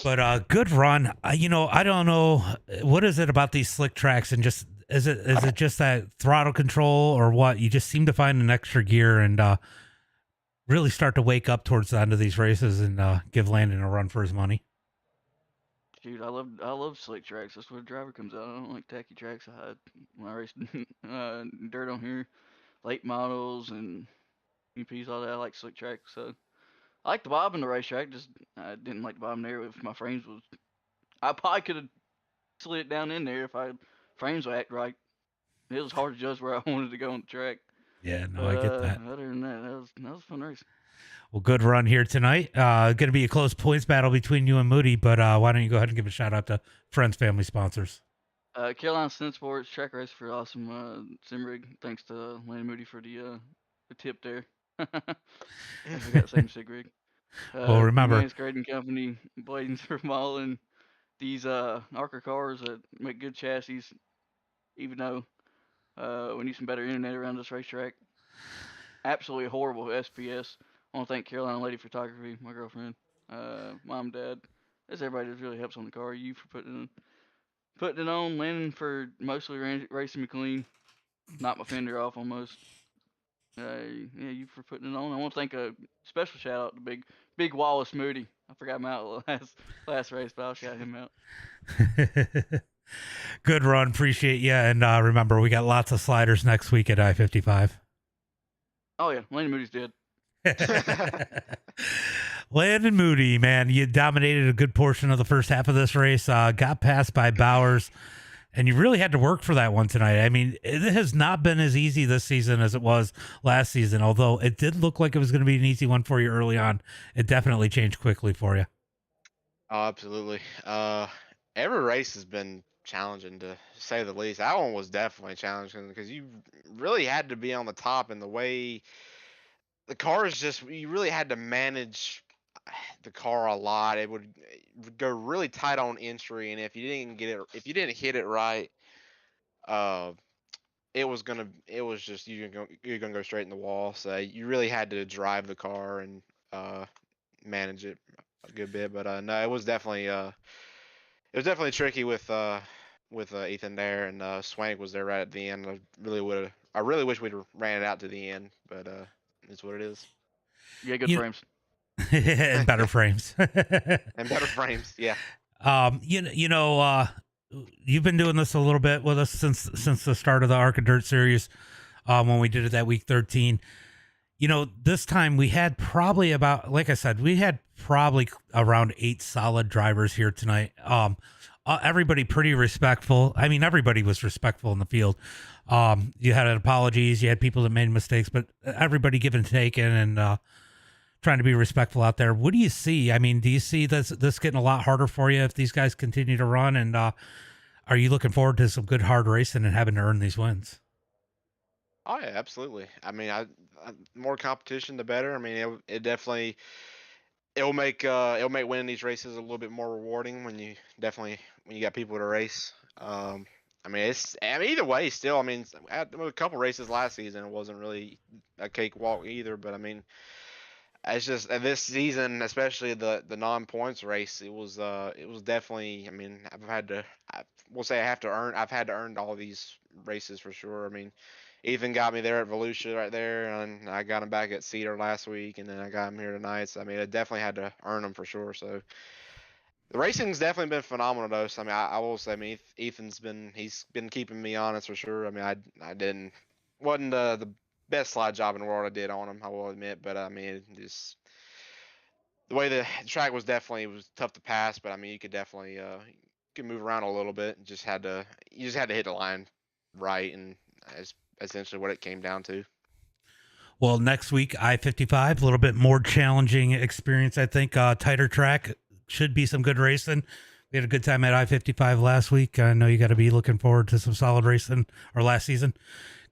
But good run. You know, I don't know what is it about these slick tracks and just Is it just that throttle control or what? You just seem to find an extra gear and really start to wake up towards the end of these races and give Landon a run for his money. Dude, I love slick tracks. That's where the driver comes out. I don't like tacky tracks. When I race dirt on here, late models and UPs, all that. I like slick tracks. So I like the bob in the racetrack. Just I didn't like the bottom there if my frames was. I probably could have slid it down in there if frames would act right. It was hard to judge where I wanted to go on the track. Yeah, no, But I get that. other than that, that was a fun race. Well, good run here tonight. Going to be a close points battle between you and Moody, but why don't you go ahead and give a shout out to friends, family, sponsors. Carolina Sin Sports Track Race for awesome sim rig. Thanks to Landon Moody for the tip there. I forgot the same sig rig. Well, remember, Man's Grading Company, Bladings for modeling these ARCA cars that make good chassis. Even though we need some better internet around this racetrack. Absolutely horrible SPS. I want to thank Carolina Lady Photography, my girlfriend, mom, dad. That's everybody that really helps on the car. You for putting it on. Landon for mostly racing me clean. Knocked my fender off almost. Yeah, you for putting it on. I want to thank a special shout out to Big Wallace Moody. I forgot him out last race, but I'll shout him out. Good run. Appreciate you. And remember, we got lots of sliders next week at I-55. Oh, yeah. Landon Moody's dead. Landon Moody, man, you dominated a good portion of the first half of this race. Got passed by Bowers, and you really had to work for that one tonight. I mean, it has not been as easy this season as it was last season, although it did look like it was going to be an easy one for you early on. It definitely changed quickly for you. Oh, absolutely. Every race has been challenging to say the least. That one was definitely challenging because you really had to be on the top, and the way the car is just, you really had to manage the car a lot. It would go really tight on entry, and if you didn't hit it right, it was just you're gonna go straight in the wall. So you really had to drive the car and manage it a good bit. But no, it was definitely tricky with Ethan there, and Swank was there right at the end. I really wish we'd ran it out to the end, but it's what it is. Yeah, good frames. And better frames. And better frames, yeah. You've been doing this a little bit with us since the start of the ARCA Dirt Series, when we did it that week 13. This time we had probably around 8 solid drivers here tonight. Everybody pretty respectful. I mean, everybody was respectful in the field. You had apologies, you had people that made mistakes, but everybody give and taking and trying to be respectful out there. What do you see? I mean, do you see this getting a lot harder for you if these guys continue to run? And are you looking forward to some good hard racing and having to earn these wins? Oh yeah, absolutely. I mean, more competition, the better. I mean, it'll make winning these races a little bit more rewarding when you got people to race. I mean, either way, still. I mean, at a couple races last season, it wasn't really a cakewalk either. But I mean, it's just this season, especially the non-points race, it was definitely. I mean, I've had to earn all these races for sure. I mean, Ethan got me there at Volusia right there, and I got him back at Cedar last week, and then I got him here tonight. So I mean, I definitely had to earn them for sure. So the racing's definitely been phenomenal, though. So I mean, I will say, I mean, he's been keeping me honest for sure. I mean, wasn't the best slide job in the world I did on him, I will admit, but I mean, just the way the track was tough to pass. But I mean, you could definitely move around a little bit. You just had to hit the line right, and that's essentially what it came down to. Well, next week, I-55, a little bit more challenging experience, I think. Tighter track, should be some good racing. We had a good time at I-55 last week. I know you got to be looking forward to some solid racing, or last season.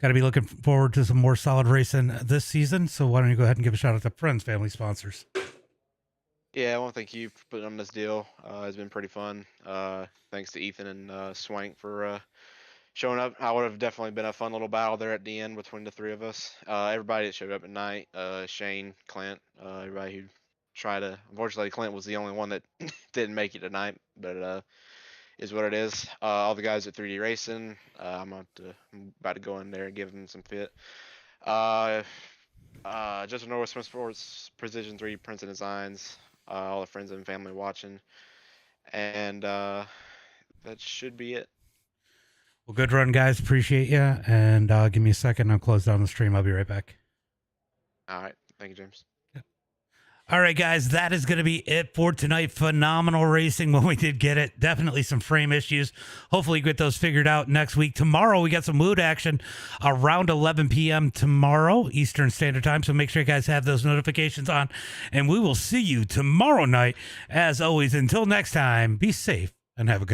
Got to be looking forward to some more solid racing this season. So why don't you go ahead and give a shout out to friends, family, sponsors. Yeah, I want to thank you for putting on this deal. It's been pretty fun. Thanks to Ethan and Swank for showing up. I would have definitely been a fun little battle there at the end between the three of us. Everybody that showed up at night, Shane, Clint, everybody who tried to. Unfortunately, Clint was the only one that didn't make it tonight. But is what it is. All the guys at 3D Racing, I'm about to go in there and give them some fit. Just North Swim Sports, Precision 3 Prints and Designs, all the friends and family watching, and that should be it. Well, good run, guys. Appreciate you. And give me a second. I'll close down the stream. I'll be right back. All right, thank you, James. All right, guys, that is going to be it for tonight. Phenomenal racing when we did get it. Definitely some frame issues. Hopefully get those figured out next week. Tomorrow, we got some mood action around 11 p.m. tomorrow, Eastern Standard Time. So make sure you guys have those notifications on. And we will see you tomorrow night. As always, until next time, be safe and have a good night.